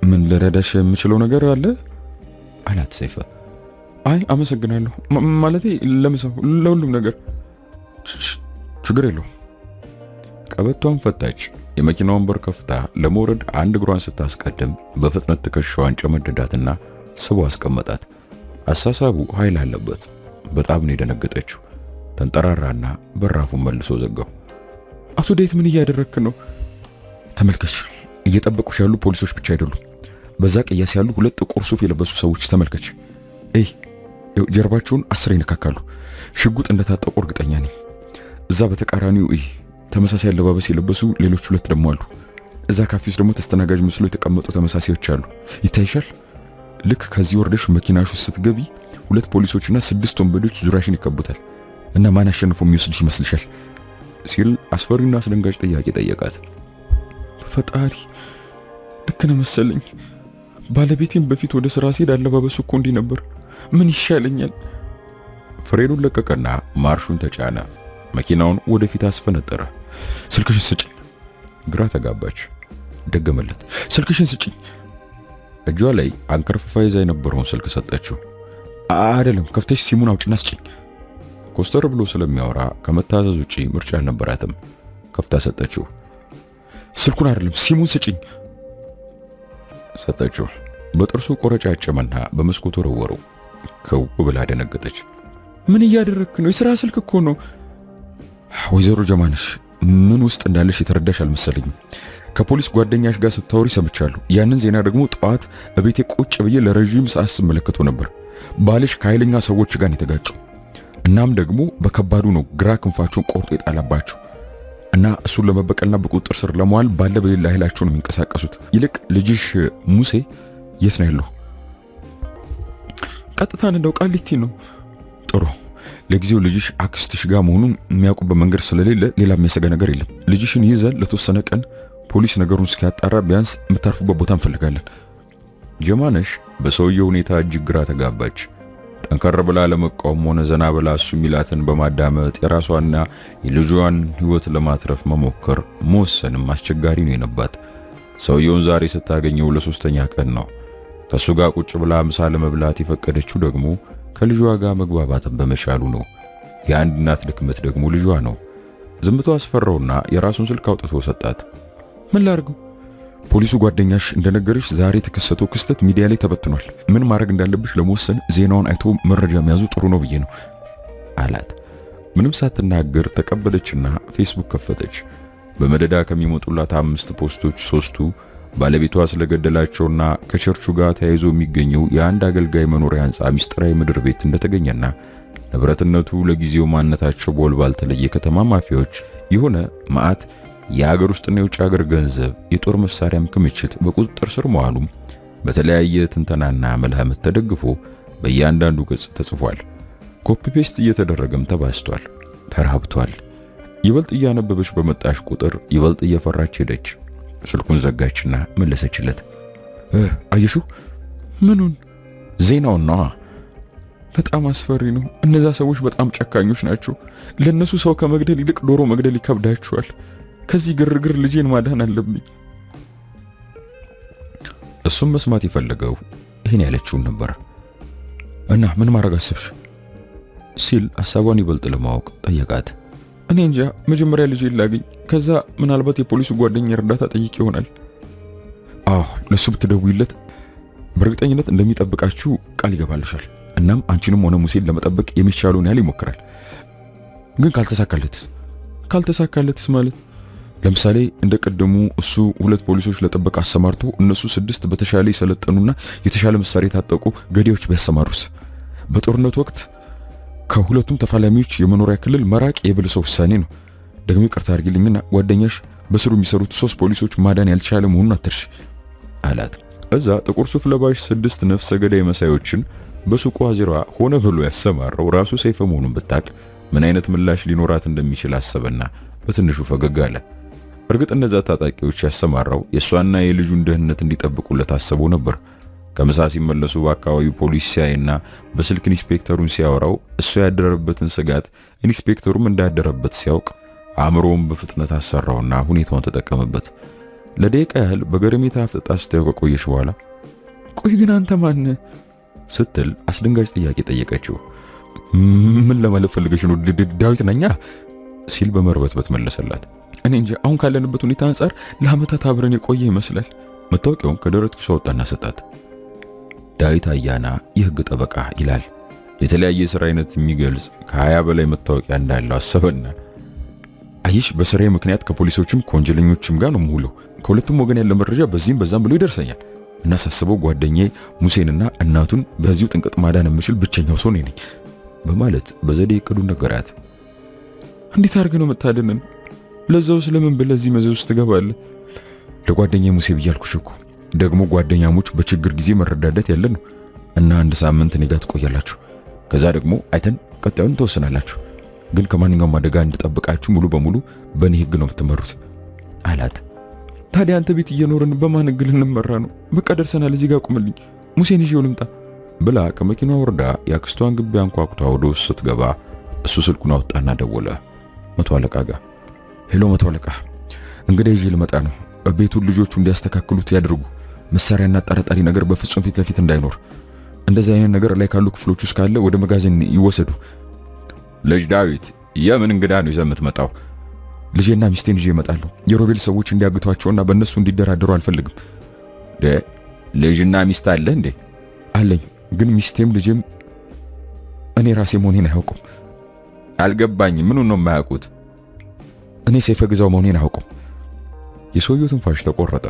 ምን ልረዳሽ የምችለው ነገር አለ አላት ሰይፈ። አይ አመሰግናለሁ፣ ማለቴ ለምሳው ለሁሉም ነገር ችግር የለውም። ቀበቷን ፈታች። የመኪናውን በር ከፍታ ለመውረድ አንድ እግሯን ስታስቀድም በፍጥነት ትከሻዋን ጨመደዳትና ስቦ አስቀመጣት። አሳሳቡ ኃይል አለበት። በጣም ነው የደነገጠችው። ተንጠራራና በራፉን መልሶ ዘጋው። አቶ ዳዊት ምን እያደረክ ነው? ተመልከች፣ እየጠበቁሽ ያሉ ፖሊሶች ብቻ አይደሉም። በዛ ቅያስ ያሉ 2 ጥቁር ሱፍ የለበሱ ሰዎች ተመልከች። ጀርባቸውን 10 ይነካካሉ። ሽጉጥ እንደታጠቁ እርግጠኛ ነኝ። እዛ በተቃራኒው ተመሳሳይ አለባበስ የለበሱ ሌሎች 2 ደግሞ አሉ። እዛ ካፌ ውስጥ ደግሞ ተስተናጋጅ መስሎ የተቀመጡ ተመሳሳዮች አሉ። ይታይሻል? ልክ ከዚህ ወርደሽ መኪናሽ ውስጥ ስትገቢ 2 ፖሊሶችና 6 ወንበዶች ዙሪያሽን ይከቡታል። እና ማን አሸንፎ የሚወስድሽ ይመስልሻል? ሲል አስፈሪና አስደንጋጭ ጥያቄ ጠየቃት። ፈጣሪ ልክ ነው መሰለኝ። ባለቤቴም በፊት ወደ ስራ ሲሄድ አለባበሱ እኮ እንዲህ ነበር። ምን ይሻለኛል? ፍሬኑን ለቀቀና ማርሹን ተጫነ። መኪናውን ወደፊት አስፈነጠረ። ስልክሽን ስጭኝ። ግራ ተጋባች። ደገመለት። ስልክሽን ስጭኝ። እጇ ላይ አንከርፍፋ ይዛ የነበረውን ስልክ ሰጠችው። አይደለም ከፍተሽ ሲሙን አውጭና ስጭኝ። ኮስተር ብሎ ስለሚያወራ ከመታዘዝ ውጪ ምርጫ አልነበራትም። ከፍታ ሰጠችው። ስልኩን አይደለም ሲሙን ስጭኝ ሰጠችው። በጥርሱ ቆረጫጨመና በመስኮቱ ወረወረው። ከው ብላ ደነገጠች። ምን እያደረክ ነው? የሥራ ስልክ እኮ ነው። ወይዘሮ ጀማነሽ ምን ውስጥ እንዳለሽ የተረዳሽ አልመሰለኝም። ከፖሊስ ጓደኛሽ ጋር ስታወሪ ሰምቻለሁ። ያንን ዜና ደግሞ ጠዋት በቤቴ ቁጭ ብዬ ለረጅም ሰዓት ስመለከተው ነበር። ባልሽ ከኃይለኛ ሰዎች ጋር የተጋጨው እናም ደግሞ በከባዱ ነው ግራ ክንፋቸውን ቆርጦ የጣላባቸው እና እሱን ለመበቀልና በቁጥጥር ስር ለመዋል ባለ በሌላ ኃይላቸው ነው የሚንቀሳቀሱት። ይልቅ ልጅሽ ሙሴ የት ነው ያለው? ቀጥታ እንደው ቃሊቲ ነው። ጥሩ። ለጊዜው ልጅሽ አክስትሽ ጋር መሆኑን የሚያውቁበት መንገድ ስለሌለ ሌላ የሚያሰጋ ነገር የለም። ልጅሽን ይዘን ለተወሰነ ቀን ፖሊስ ነገሩን እስኪያጣራ ቢያንስ የምታርፉበት ቦታ እንፈልጋለን። ጀማነሽ በሰውየው ሁኔታ እጅግ ግራ ተጋባች። ጠንከር ብላ ለመቃወም ሆነ ዘና ብላ እሱ ሚላትን በማዳመጥ የራሷና የልጇን ሕይወት ለማትረፍ መሞከር መወሰንም አስቸጋሪ ነው የነባት። ሰውየውን ዛሬ ስታገኘው ለሶስተኛ ቀን ነው። ከሱ ጋር ቁጭ ብላ ምሳ ለመብላት የፈቀደችው ደግሞ ከልጇ ጋር መግባባትን በመቻሉ ነው። የአንድ እናት ድክመት ደግሞ ልጇ ነው። ዝምታው አስፈራውና የራሱን ስልክ አውጥቶ ሰጣት። ምን ላድርገው? ፖሊሱ ጓደኛሽ እንደነገረሽ ዛሬ የተከሰተው ክስተት ሚዲያ ላይ ተበትኗል። ምን ማድረግ እንዳለብሽ ለመወሰን ዜናውን አይቶ መረጃ መያዙ ጥሩ ነው ብዬ ነው አላት። ምንም ሳትናገር ተቀበለችና ፌስቡክ ከፈተች። በመደዳ ከሚመጡላት 5 ፖስቶች 3ቱ ባለቤቷ ስለገደላቸውና ከቸርቹ ጋር ተያይዞ የሚገኘው የአንድ አገልጋይ መኖሪያ ሕንፃ ሚስጥራዊ ምድር ቤት እንደተገኘና ንብረትነቱ ለጊዜው ማንነታቸው በውል ባልተለየ ከተማ ማፊያዎች የሆነ ማዕት የሀገር ውስጥና የውጭ ሀገር ገንዘብ የጦር መሳሪያም ክምችት በቁጥጥር ስር መዋሉም በተለያየ ትንተናና መላምት ተደግፎ በእያንዳንዱ ገጽ ተጽፏል። ኮፒ ፔስት እየተደረገም ተባስቷል። ተራብቷል። ይበልጥ እያነበበች በመጣሽ ቁጥር ይበልጥ እየፈራች ሄደች። ስልኩን ዘጋችና መለሰችለት። አየሽው? ምኑን? ዜናውን ነዋ። በጣም አስፈሪ ነው። እነዛ ሰዎች በጣም ጨካኞች ናቸው። ለነሱ ሰው ከመግደል ይልቅ ዶሮ መግደል ይከብዳቸዋል። ከዚህ ግርግር ልጄን ማዳን አለብኝ። እሱም መስማት የፈለገው ይሄን ያለችውን ነበር። እና ምን ማድረግ አሰብሽ? ሲል ሐሳቧን ይበልጥ ለማወቅ ጠየቃት። እኔ እንጃ፣ መጀመሪያ ልጄን ላግኝ፣ ከዛ ምናልባት የፖሊሱ ጓደኛ እርዳታ ጠይቅ ይሆናል። አዎ፣ ለሱ ብትደውይለት በእርግጠኝነት እንደሚጠብቃችሁ ቃል ይገባልሻል። እናም አንቺንም ሆነ ሙሴን ለመጠበቅ የሚቻለውን ያህል ይሞክራል። ግን ካልተሳካለትስ ማለት ለምሳሌ እንደ ቀደሙ እሱ 2 ፖሊሶች ለጥበቃ አሰማርቶ እነሱ 6 በተሻለ የሰለጠኑና የተሻለ መሳሪያ የታጠቁ ገዳዮች ቢያሰማሩስ? በጦርነት ወቅት ከሁለቱም ተፋላሚዎች የመኖሪያ ክልል መራቅ የብል ሰው ውሳኔ ነው። ደግሞ ይቅርታ አድርጊልኝና ጓደኛሽ በስሩ የሚሰሩት 3 ፖሊሶች ማዳን ያልቻለ መሆኑን አትርሽ አላት። እዛ ጥቁር ሱፍ ለባሽ 6 ነፍሰ ገዳይ መሳዮችን በሱቁ አዚራ ሆነ ብሎ ያሰማራው ራሱ ሰይፈ መሆኑን ብታቅ ምን አይነት ምላሽ ሊኖራት እንደሚችል አሰበና በትንሹ ፈገግ አለ። እርግጥ እነዛ ታጣቂዎች ያሰማራው የሷና የልጁን ደህንነት እንዲጠብቁለት አስበው ነበር። ከምሳ ሲመለሱ በአካባቢው ፖሊስ ሲያይና በስልክ ኢንስፔክተሩን ሲያወራው እሱ ያደረበትን ስጋት ኢንስፔክተሩም እንዳደረበት ሲያውቅ አእምሮውን በፍጥነት አሰራውና ሁኔታውን ተጠቀመበት። ለደቂቃ ያህል በገረሜታ አፍጥጣ ስታየው ከቆየች በኋላ ቆይ ግን አንተ ማን ስትል አስደንጋጭ ጥያቄ ጠየቀችው። ምን ለማለት ፈልገሽ ነው? ዳዊት ነኛ ሲል በመርበትበት መለሰላት። እኔ እንጂ አሁን ካለንበት ሁኔታ አንጻር ለዓመታት አብረን የቆየ ይመስላል። መታወቂያውን ከደረት ኪሱ አወጣና ሰጣት። ዳዊት አያና የህግ ጠበቃ ይላል። የተለያየ የሥራ አይነት የሚገልጽ ከ20 በላይ መታወቂያ እንዳለው አሰበና አይሽ በስራዬ ምክንያት ከፖሊሶችም ከወንጀለኞችም ጋር ነው የምውለው። ከሁለቱም ወገን ያለ መረጃ በዚህም በዛም ብሎ ይደርሰኛል እና ሳስበው ጓደኛዬ ሙሴንና እናቱን በዚሁ ጥንቅጥ ማዳን የምችል ብቸኛው ሰው ነኝ በማለት በዘዴ እቅዱን ነገራት። እንዴት አድርገህ ነው መታደንን? ለዛው ስለምን በለዚህ መዘዝ ውስጥ ትገባለህ? ለጓደኛዬ ሙሴ ብያልኩሽ እኮ። ደግሞ ጓደኛሞች በችግር ጊዜ መረዳዳት ያለ ነው እና 1 ሳምንት እኔ ጋር ትቆያላችሁ። ከዛ ደግሞ አይተን ቀጣዩን ተወስናላችሁ። ግን ከማንኛውም አደጋ እንድጠብቃችሁ ሙሉ በሙሉ በእኔ ህግ ነው የምትመሩት አላት። ታዲያ አንተ ቤት እየኖርን በማን ህግ ልንመራ ነው? በቃ ደርሰናል፣ እዚህ ጋር ቁምልኝ፣ ሙሴን ይዤው ልምጣ ብላ ከመኪናዋ ወርዳ የአክስቷን ግቢ አንኳኩታ ወደ ውስጥ ስትገባ እሱ ስልኩን አወጣና ደወለ። መቶ አለቃ ጋር። ሄሎ መቶ አለቃ፣ እንግዲህ ይዤ ልመጣ ነው። ቤቱን ልጆቹ እንዲያስተካክሉት ያድርጉ። መሳሪያና ጠረጣሪ ነገር በፍጹም ፊት ለፊት እንዳይኖር። እንደዚህ አይነት ነገር ላይ ካሉ ክፍሎች ውስጥ ካለ ወደ መጋዘን ይወሰዱ። ልጅ ዳዊት፣ የምን እንግዳ ነው ይዘህ የምትመጣው? ልጄና ሚስቴን ይዤ እመጣለሁ። የሮቤል ሰዎች እንዲያግቷቸውና በእነሱ እንዲደራደሩ አልፈልግም። ልጅና ሚስት አለ እንዴ? አለኝ፣ ግን ሚስቴም ልጄም እኔ ራሴ መሆኔን አያውቁም። አልገባኝም። ምኑን ነው የማያውቁት? እኔ ሰይፈ ግዛው መሆኔን አያውቁም። የሰውየው ትንፋሽ ተቆረጠ።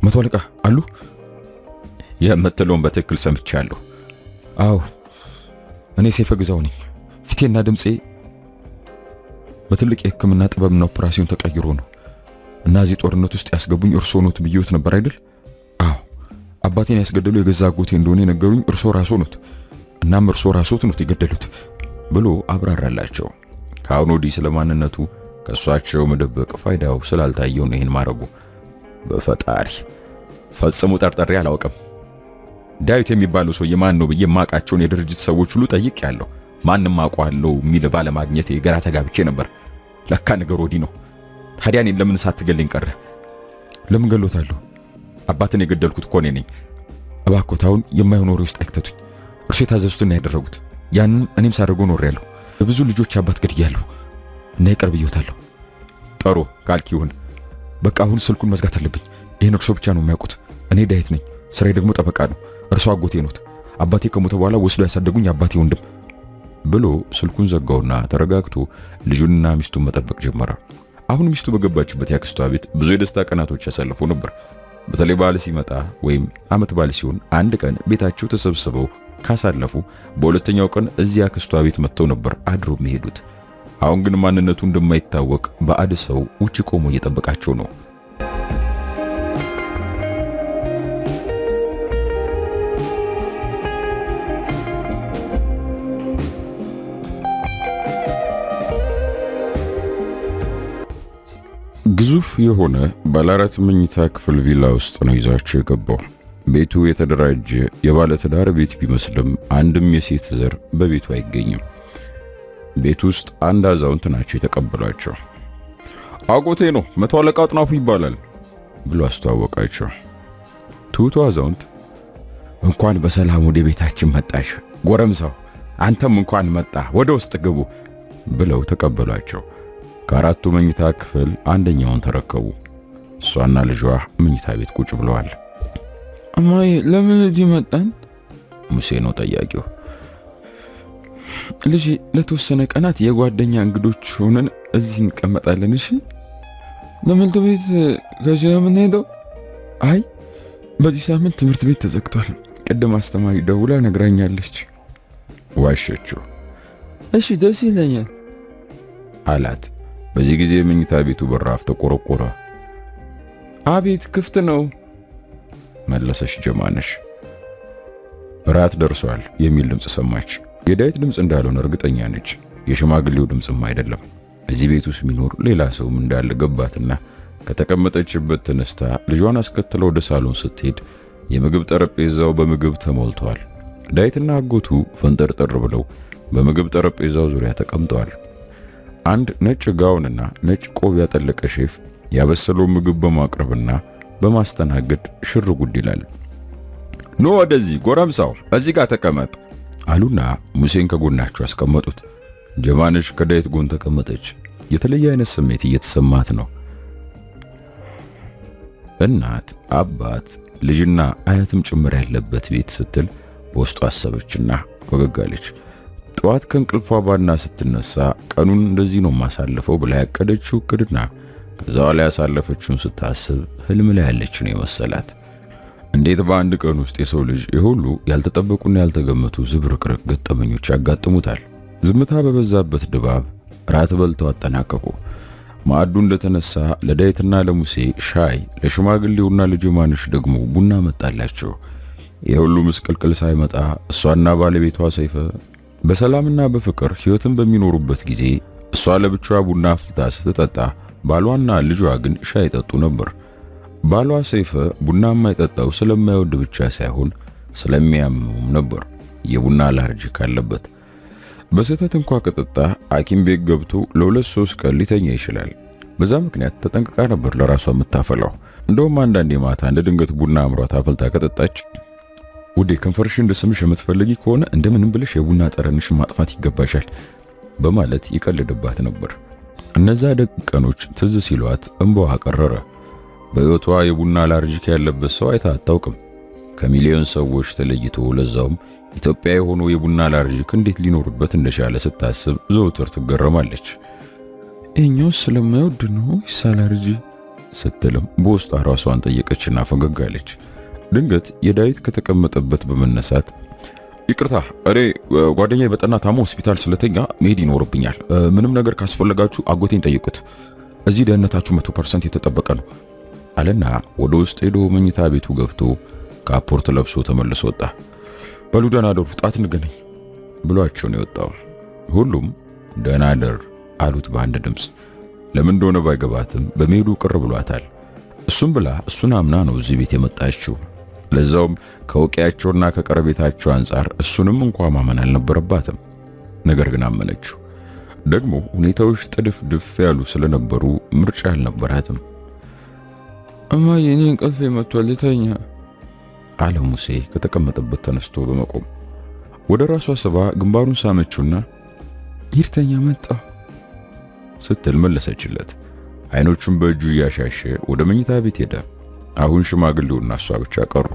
መቶ አለቃ አሉ? የምትለውን በትክክል ሰምቻለሁ። አዎ እኔ ሰይፈ ግዛው ነኝ። ፊቴና ድምጼ በትልቅ የሕክምና ጥበብና ኦፕራሲዮን ተቀይሮ ነው እና እዚህ ጦርነት ውስጥ ያስገቡኝ እርሶ ኖት ብዬዎት ነበር አይደል? አዎ አባቴን ያስገደሉ የገዛ አጎቴ እንደሆነ የነገሩኝ እርሶ ራስዎ ኖት። እናም እርሶ ራስዎት ኖት የገደሉት ብሎ አብራራላቸው። ከአሁን ወዲህ ስለማንነቱ ከሷቸው መደበቅ ፋይዳው ስላልታየው ነው ይሄን ማረጉ። በፈጣሪ ፈጽሞ ጠርጥሬ አላውቅም። ዳዊት የሚባለው ሰው የማን ነው ብዬ ማቃቸውን የድርጅት ሰዎች ሁሉ ጠይቄያለሁ። ማንንም አውቀዋለሁ የሚል ባለማግኘቴ ግራ ተጋብቼ ነበር። ለካ ነገር ወዲህ ነው። ታዲያ እኔን ለምን ሳትገለኝ ቀረ? ለምን ገሎታለሁ? አባትን የገደልኩት እኮ እኔ ነኝ። እባክዎት አሁን የማይሆን ወሬ ውስጥ አይክተቱኝ። እርሱ የታዘዙትን ያደረጉት ያንን እኔም ሳደርገው ኖሬያለሁ። በብዙ ልጆች አባት ገድያለሁ እና ይቅር ብዬዎታለሁ። ጥሩ ካልክ ይሁን። በቃ አሁን ስልኩን መዝጋት አለብኝ። ይሄን እርሶ ብቻ ነው የሚያውቁት። እኔ ዳዊት ነኝ። ስራዬ ደግሞ ጠበቃ ነው። እርሶ አጎቴ ኖት። አባቴ ከሞተ በኋላ ወስዶ ያሳደጉኝ አባቴ ወንድም ብሎ ስልኩን ዘጋውና ተረጋግቶ ልጁንና ሚስቱን መጠበቅ ጀመረ። አሁን ሚስቱ በገባችበት ያክስቷ ቤት ብዙ የደስታ ቀናቶች ያሳልፉ ነበር። በተለይ በዓል ሲመጣ ወይም ዓመት በዓል ሲሆን አንድ ቀን ቤታቸው ተሰብስበው ካሳለፉ በሁለተኛው ቀን እዚያ ያክስቷ ቤት መጥተው ነበር አድሮ የሚሄዱት። አሁን ግን ማንነቱ እንደማይታወቅ ባዕድ ሰው ውጪ ቆሞ እየጠበቃቸው ነው። ግዙፍ የሆነ ባለአራት መኝታ ክፍል ቪላ ውስጥ ነው ይዛቸው የገባው። ቤቱ የተደራጀ የባለ ትዳር ቤት ቢመስልም አንድም የሴት ዘር በቤቱ አይገኝም። ቤት ውስጥ አንድ አዛውንት ናቸው የተቀበሏቸው። አጎቴ ነው፣ መቶ አለቃ አጥናፉ ይባላል ብሎ አስተዋወቃቸው። ትሁቱ አዛውንት እንኳን በሰላም ወደ ቤታችን መጣሽ ጎረምሳው፣ አንተም እንኳን መጣ፣ ወደ ውስጥ ግቡ ብለው ተቀበሏቸው። ከአራቱ መኝታ ክፍል አንደኛውን ተረከቡ። እሷና ልጇ መኝታ ቤት ቁጭ ብለዋል። እማዬ ለምን እዚህ መጣን? ሙሴ ነው ጠያቂው። ልጅ ለተወሰነ ቀናት የጓደኛ እንግዶች ሆነን እዚህ እንቀመጣለን። እሺ ለትምህርት ቤት ከዚህ የምንሄደው? አይ በዚህ ሳምንት ትምህርት ቤት ተዘግቷል። ቅድም አስተማሪ ደውላ ነግራኛለች። ዋሸችው። እሺ ደስ ይለኛል አላት። በዚህ ጊዜ መኝታ ቤቱ በራፍ ተቆረቆረ። አቤት ክፍት ነው መለሰች ጀማነሽ። ራት ደርሷል የሚል ድምጽ ሰማች። የዳዊት ድምጽ እንዳልሆነ እርግጠኛ ነች። የሽማግሌው ድምጽም አይደለም። እዚህ ቤት ውስጥ የሚኖር ሌላ ሰውም እንዳለ ገባትና ከተቀመጠችበት ተነስታ ልጇን አስከትላ ወደ ሳሎን ስትሄድ የምግብ ጠረጴዛው በምግብ ተሞልቷል። ዳዊትና አጎቱ ፈንጠርጠር ብለው በምግብ ጠረጴዛው ዙሪያ ተቀምጠዋል። አንድ ነጭ ጋውንና ነጭ ቆብ ያጠለቀ ሼፍ ያበሰለው ምግብ በማቅረብና በማስተናገድ ሽር ጉድ ይላል። ኖ ወደዚህ ጎረምሳው፣ እዚህ ጋር ተቀመጥ አሉና ሙሴን ከጎናቸው አስቀመጡት። ጀማነሽ ከዳዊት ጎን ተቀመጠች። የተለየ አይነት ስሜት እየተሰማት ነው። እናት፣ አባት፣ ልጅና አያትም ጭምር ያለበት ቤት ስትል በውስጡ አሰበችና ፈገግ አለች። ጠዋት ከእንቅልፏ ባና ስትነሳ ቀኑን እንደዚህ ነው ማሳለፈው ብላ ያቀደችው እቅድና ከዛው ላይ ያሳለፈችውን ስታስብ ህልም ላይ ያለች ነው የመሰላት። እንዴት በአንድ ቀን ውስጥ የሰው ልጅ የሁሉ ያልተጠበቁና ያልተገመቱ ዝብርቅርቅ ገጠመኞች ያጋጥሙታል። ዝምታ በበዛበት ድባብ ራት በልተው አጠናቀቁ። ማዕዱ እንደተነሳ ለዳዊትና ለሙሴ ሻይ፣ ለሽማግሌውና ለጀማነሽ ደግሞ ቡና መጣላቸው። የሁሉ ምስቅልቅል ሳይመጣ እሷና ባለቤቷ ሰይፈ በሰላምና በፍቅር ህይወትን በሚኖሩበት ጊዜ እሷ ለብቻዋ ቡና አፍልታ ስትጠጣ ባሏና ልጇ ግን ሻይ ጠጡ ነበር። ባሏ ሰይፈ ቡና የማይጠጣው ስለማይወድ ብቻ ሳይሆን ስለሚያምኑም ነበር። የቡና አላርጂክ አለበት። በስህተት እንኳ ከጠጣ ሐኪም ቤት ገብቶ ለ2-3 ቀን ሊተኛ ይችላል። በዛ ምክንያት ተጠንቅቃ ነበር ለራሷ የምታፈላው። እንደውም አንዳንዴ ማታ እንደ ድንገት ቡና አምሯት አፈልታ ከጠጣች ውዴ ከንፈርሽን እንድስምሽ የምትፈልጊ ከሆነ እንደምንም ብለሽ የቡና ጠረንሽን ማጥፋት ይገባሻል በማለት ይቀልድባት ነበር። እነዛ ደግ ቀኖች ትዝ ሲሏት እንባዋ ቀረረ። በሕይወቷ የቡና አላርጂክ ያለበት ሰው አይታ አታውቅም። ከሚሊዮን ሰዎች ተለይቶ ለዛውም ኢትዮጵያ የሆነው የቡና አላርጂክ እንዴት ሊኖርበት እንደቻለ ስታስብ ዘውትር ትገረማለች። እኛው ስለማይወድ ነው አላርጂ ስትልም በውስጧ ራሷን ጠየቀችና ፈገግ አለች። ድንገት የዳዊት ከተቀመጠበት በመነሳት ይቅርታ፣ እኔ ጓደኛዬ በጠና ታሞ ሆስፒታል ስለተኛ መሄድ ይኖርብኛል። ምንም ነገር ካስፈለጋችሁ አጎቴን ጠይቁት። እዚህ ደህንነታችሁ 100% የተጠበቀ ነው አለና ወደ ውስጥ ሄዶ መኝታ ቤቱ ገብቶ ካፖርት ለብሶ ተመልሶ ወጣ። በሉ ደህና ደሩ፣ ጣት እንገናኝ ብሏቸው ነው የወጣው። ሁሉም ደህና ደር አሉት በአንድ ድምፅ። ለምን እንደሆነ ባይገባትም በመሄዱ ቅር ብሏታል። እሱም ብላ እሱን አምና ነው እዚህ ቤት የመጣችው። ለዛውም ከውቂያቸውና ከቀረቤታቸው አንጻር እሱንም እንኳን ማመን አልነበረባትም። ነገር ግን አመነችው። ደግሞ ሁኔታዎች ጥድፍድፍ ያሉ ስለነበሩ ምርጫ አልነበራትም። እማዬ እኔ እንቅልፌ መጥቷል ልተኛ አለ ሙሴ ከተቀመጠበት ተነስቶ በመቆም። ወደ ራሷ ስባ ግንባሩን ሳመችውና ይርተኛ መጣ ስትል መለሰችለት። አይኖቹን በእጁ እያሻሸ ወደ መኝታ ቤት ሄደ። አሁን ሽማግሌውና እሷ ብቻ ቀሩ።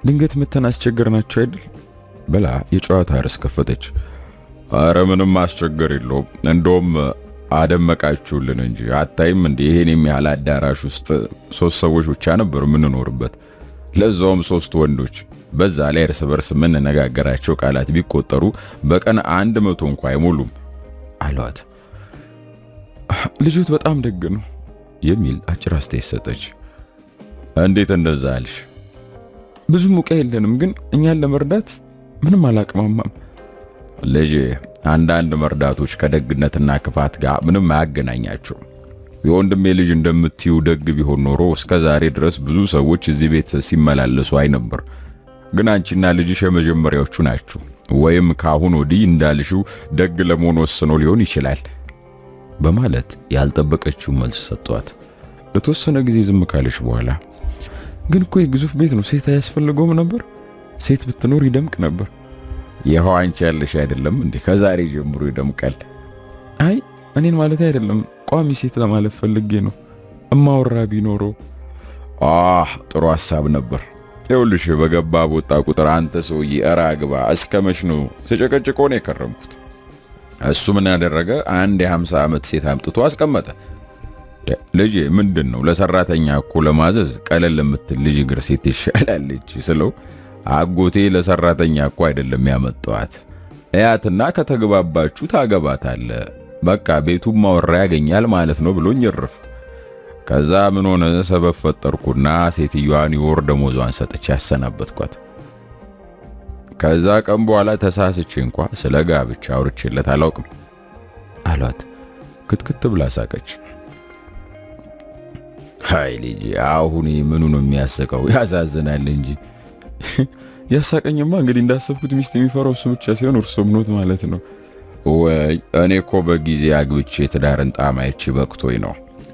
ድንገት መተን አስቸገርናቸው አይደል ብላ የጨዋታ ርዕስ ከፈተች። አረ ምንም አስቸገር የለውም፣ እንደውም አደመቃችሁልን እንጂ አታይም እንዴ? ይሄን የሚያህል አዳራሽ ውስጥ 3 ሰዎች ብቻ ነበር የምንኖርበት፣ ለዛውም 3 ወንዶች። በዛ ላይ እርስ በርስ የምንነጋገራቸው ቃላት ቢቆጠሩ በቀን 100 እንኳን አይሞሉም አሏት። ልጅት በጣም ደግ ነው የሚል አጭር አስተያየት ሰጠች። እንዴት እንደዛ አልሽ? ብዙ ሙቃ የለንም፣ ግን እኛን ለመርዳት ምንም አላቅማማም። ልጅ አንዳንድ መርዳቶች ከደግነትና ክፋት ጋር ምንም አያገናኛቸው። የወንድሜ ልጅ እንደምትዩ ደግ ቢሆን ኖሮ እስከ ዛሬ ድረስ ብዙ ሰዎች እዚህ ቤት ሲመላለሱ አይነበር። ግን አንቺና ልጅሽ የመጀመሪያዎቹ ናችሁ። ወይም ካሁን ወዲህ እንዳልሽው ደግ ለመሆን ወስኖ ሊሆን ይችላል በማለት ያልጠበቀችው መልስ ሰጧት። ለተወሰነ ጊዜ ዝም ካለች በኋላ ግን እኮ የግዙፍ ቤት ነው፣ ሴት አያስፈልገውም ነበር? ሴት ብትኖር ይደምቅ ነበር። ይኸው አንቺ ያለሽ አይደለም እንዴ? ከዛሬ ጀምሮ ይደምቃል። አይ እኔን ማለት አይደለም፣ ቋሚ ሴት ለማለት ፈልጌ ነው። እማወራ ቢኖረው ጥሩ ሐሳብ ነበር። ይኸውልሽ በገባ በወጣ ቁጥር አንተ ሰውዬ እራ ግባ እስከመች ነው ተጨቀጭቆ ነው የከረምኩት። እሱ ምን ያደረገ? አንድ የ50 ዓመት ሴት አምጥቶ አስቀመጠ። ልጅ ምንድነው ለሰራተኛ እኮ ለማዘዝ ቀለል ለምትል ልጅ እግር ሴት ይሻላለች ስለው አጎቴ ለሰራተኛ እኮ አይደለም ያመጣዋት፣ እያትና ከተግባባችሁ ታገባታለ፣ በቃ ቤቱም ማወራ ያገኛል ማለት ነው ብሎኝ ይርፍ። ከዛ ምን ሆነ ሰበብ ፈጠርኩና ሴትዮዋን የወር ደሞዟን ሰጥቼ ያሰናበትኳት። ከዛ ቀን በኋላ ተሳስቼ እንኳን ስለ ጋብቻ አውርቼለት አላውቅም አሏት። ክትክት ብላ ሳቀች። ሃይ ልጅ አሁን ምኑ ነው የሚያስቀው? ያሳዝናል እንጂ። ያሳቀኝማ እንግዲህ እንዳሰብኩት ሚስት የሚፈራው እሱ ብቻ ሲሆን እርሶም ኖት ማለት ነው ወይ? እኔ እኮ በጊዜ አግብቼ ትዳርን ጣማይቼ በቅቶኝ ነው።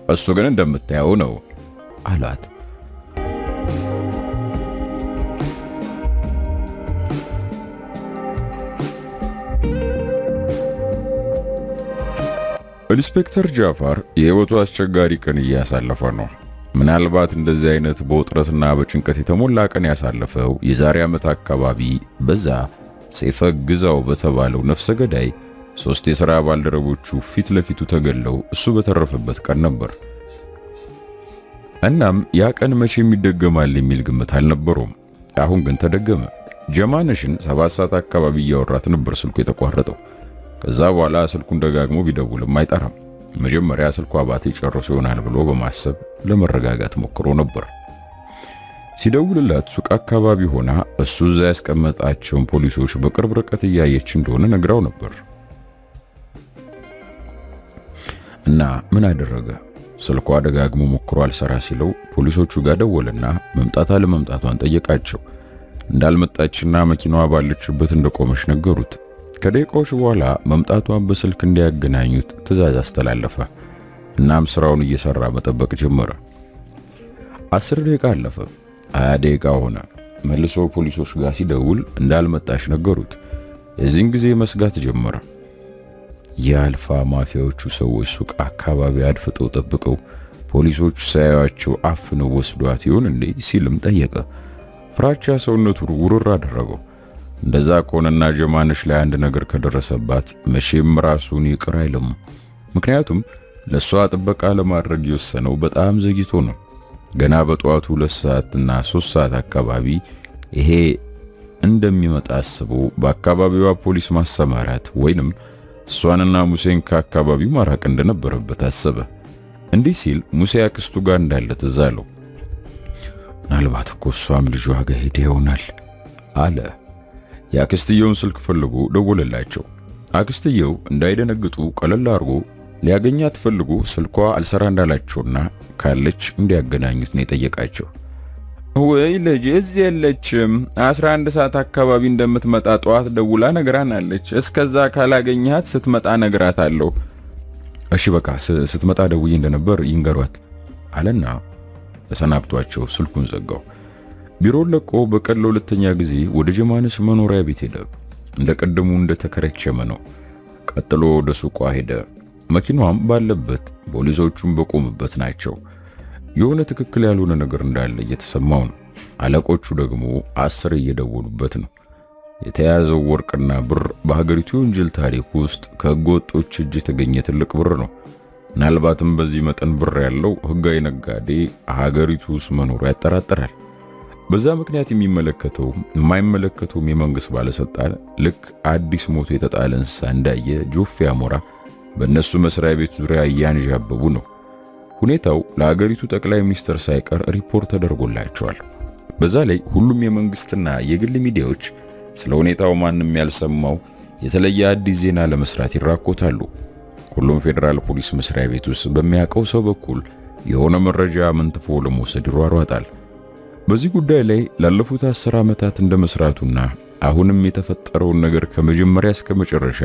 እሱ ግን እንደምታየው ነው አሏት። ኢንስፔክተር ጃፋር የህይወቱ አስቸጋሪ ቀን እያሳለፈ ነው። ምናልባት እንደዚህ አይነት በውጥረትና በጭንቀት የተሞላ ቀን ያሳለፈው የዛሬ ዓመት አካባቢ በዛ ሰይፈ ግዛው በተባለው ነፍሰ ገዳይ 3 የሥራ ባልደረቦቹ ፊት ለፊቱ ተገለው እሱ በተረፈበት ቀን ነበር። እናም ያ ቀን መቼም ይደገማል የሚል ግምት አልነበረውም። አሁን ግን ተደገመ። ጀማነሽን 7 ሰዓት አካባቢ እያወራት ነበር ስልኩ የተቋረጠው። ከዛ በኋላ ስልኩን ደጋግሞ ቢደውልም አይጠራም። መጀመሪያ ስልኩ አባቴ ጨርሶ ይሆናል ብሎ በማሰብ ለመረጋጋት ሞክሮ ነበር። ሲደውልላት ሱቅ አካባቢ ሆና እሱ እዛ ያስቀመጣቸውን ፖሊሶች በቅርብ ርቀት እያየች እንደሆነ ነግራው ነበር። እና ምን አደረገ? ስልኳ ደጋግሞ ሞክሮ አልሰራ ሲለው ፖሊሶቹ ጋር ደወለና መምጣት አለመምጣቷን ጠየቃቸው። እንዳልመጣችና መኪናዋ ባለችበት እንደቆመች ነገሩት። ከደቂቃዎች በኋላ መምጣቷን በስልክ እንዲያገናኙት ትዕዛዝ አስተላለፈ። እናም ስራውን እየሰራ መጠበቅ ጀመረ። 10 ደቂቃ አለፈ። 20 ደቂቃ ሆነ። መልሶ ፖሊሶች ጋር ሲደውል እንዳልመጣች ነገሩት። የዚህን ጊዜ መስጋት ጀመረ። የአልፋ ማፊያዎቹ ሰዎች ሱቅ አካባቢ አድፍጠው ጠብቀው ፖሊሶቹ ሳያዩአቸው አፍነው ወስዷት ይሆን እንዴ ሲልም ጠየቀ። ፍራቻ ሰውነቱን ውርር አደረገው። እንደዛ ከሆነና ጀማነሽ ላይ አንድ ነገር ከደረሰባት መቼም ራሱን ይቅር አይልም። ምክንያቱም ለሷ ጥበቃ ለማድረግ የወሰነው በጣም ዘግይቶ ነው። ገና በጠዋቱ 2 ሰዓት እና 3 ሰዓት አካባቢ ይሄ እንደሚመጣ አስቦ በአካባቢዋ ፖሊስ ማሰማራት ወይንም እሷንና ሙሴን ከአካባቢው ማራቅ እንደነበረበት አሰበ። እንዲህ ሲል ሙሴ አክስቱ ጋር እንዳለ ትዝ አለው። ምናልባት እኮ እሷም ልጇ ጋር ሄደ ይሆናል አለ። የአክስትየውን ስልክ ፈልጎ ደወለላቸው። አክስትየው እንዳይደነግጡ ቀለል አድርጎ ሊያገኛት ፈልጎ ስልኳ አልሰራ እንዳላቸውና ካለች እንዲያገናኙት ነው የጠየቃቸው። ወይ ልጅ እዚህ የለችም፣ 11 ሰዓት አካባቢ እንደምትመጣ ጠዋት ደውላ ነግራናለች። እስከዛ ካላገኛት ስትመጣ ነግራታለሁ። እሺ በቃ ስትመጣ ደውዬ እንደነበር ይንገሯት አለና ተሰናብቷቸው ስልኩን ዘጋው። ቢሮውን ለቆ በቀን ለሁለተኛ ጊዜ ወደ ጀማነሽ መኖሪያ ቤት ሄደ። እንደቀደሙ እንደተከረቸመ ነው። ቀጥሎ ወደ ሱቋ ሄደ። መኪናዋም ባለበት ፖሊሶቹም በቆሙበት ናቸው። የሆነ ትክክል ያልሆነ ነገር እንዳለ እየተሰማው ነው። አለቆቹ ደግሞ 10 እየደወሉበት ነው። የተያዘው ወርቅና ብር በሀገሪቱ ወንጀል ታሪክ ውስጥ ከህገወጦች እጅ የተገኘ ትልቅ ብር ነው። ምናልባትም በዚህ መጠን ብር ያለው ህጋዊ ነጋዴ ሀገሪቱ ውስጥ መኖሩ ያጠራጥራል። በዛ ምክንያት የሚመለከተው የማይመለከተውም የመንግስት ባለስልጣን ልክ አዲስ ሞቶ የተጣለ እንስሳ እንዳየ ጆፌ አሞራ በእነሱ መስሪያ ቤት ዙሪያ እያንዣበቡ ነው። ሁኔታው ለሀገሪቱ ጠቅላይ ሚኒስትር ሳይቀር ሪፖርት ተደርጎላቸዋል። በዛ ላይ ሁሉም የመንግስትና የግል ሚዲያዎች ስለ ሁኔታው ማንም ያልሰማው የተለየ አዲስ ዜና ለመስራት ይራኮታሉ። ሁሉም ፌዴራል ፖሊስ መስሪያ ቤት ውስጥ በሚያውቀው ሰው በኩል የሆነ መረጃ መንጥፎ ለመውሰድ ይሯሯጣል። በዚህ ጉዳይ ላይ ላለፉት 10 ዓመታት እንደመስራቱና አሁንም የተፈጠረውን ነገር ከመጀመሪያ እስከ መጨረሻ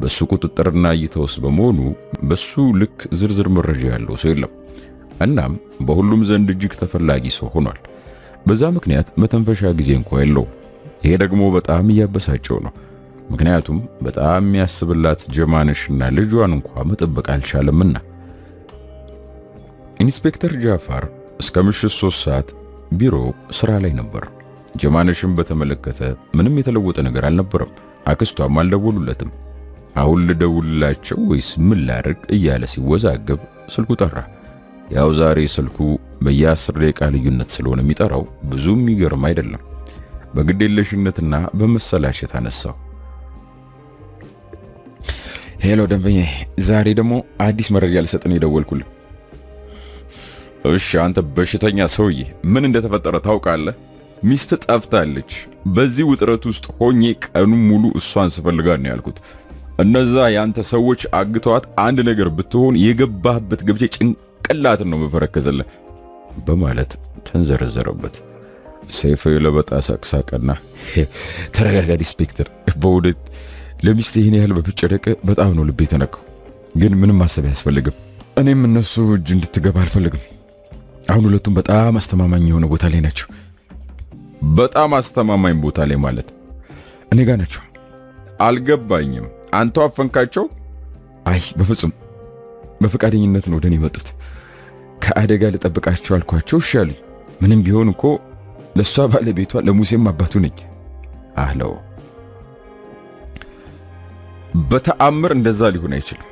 በሱ ቁጥጥርና እይታ ውስጥ በመሆኑ በሱ ልክ ዝርዝር መረጃ ያለው ሰው የለም። እናም በሁሉም ዘንድ እጅግ ተፈላጊ ሰው ሆኗል። በዛ ምክንያት መተንፈሻ ጊዜ እንኳን የለው። ይሄ ደግሞ በጣም እያበሳጨው ነው። ምክንያቱም በጣም የሚያስብላት ጀማነሽና ልጇን እንኳን መጠበቅ አልቻለምና። ኢንስፔክተር ጃፋር እስከ ምሽት 3 ሰዓት ቢሮ ስራ ላይ ነበር። ጀማነሽን በተመለከተ ምንም የተለወጠ ነገር አልነበረም። አክስቷም አልደወሉለትም። አሁን ልደውልላቸው ወይስ ምን ላድርግ እያለ ሲወዛገብ ስልኩ ጠራ። ያው ዛሬ ስልኩ በየ10 ደቂቃ ልዩነት ስለሆነ የሚጠራው ብዙም የሚገርም አይደለም። በግዴለሽነትና በመሰላሸት አነሳው። ሄሎ ደንበኛ፣ ዛሬ ደግሞ አዲስ መረጃ ልሰጥን የደወልኩልህ። እሺ አንተ በሽተኛ ሰውዬ፣ ምን እንደተፈጠረ ታውቃለህ? ሚስት ጠፍታለች። በዚህ ውጥረት ውስጥ ሆኜ ቀኑን ሙሉ እሷን ስፈልጋት ነው ያልኩት። እነዛ ያንተ ሰዎች አግተዋት አንድ ነገር ብትሆን የገባህበት ገብቼ ጭንቅላትን ነው መፈረከዘልህ በማለት ተንዘረዘረበት። ሰይፈ ለበጣ ሳቅሳቀና ተረጋጋ ኢንስፔክተር፣ በውደት ለሚስት ይሄን ያህል በመጨነቅ በጣም ነው ልቤ ተነካው። ግን ምንም ማሰብ አያስፈልግም። እኔም እነሱ እጅ እንድትገባ አልፈልግም። አሁን ሁለቱም በጣም አስተማማኝ የሆነ ቦታ ላይ ናቸው። በጣም አስተማማኝ ቦታ ላይ ማለት እኔ ጋር ናቸው። አልገባኝም። አንተ አፈንካቸው? አይ በፍጹም በፈቃደኝነት ነው ወደኔ የመጡት። ከአደጋ ልጠብቃቸው አልኳቸው። እሺ አሉኝ። ምንም ቢሆን እኮ ለሷ ባለቤቷ ለሙሴም አባቱ ነኝ አለው። በተአምር እንደዛ ሊሆን አይችልም።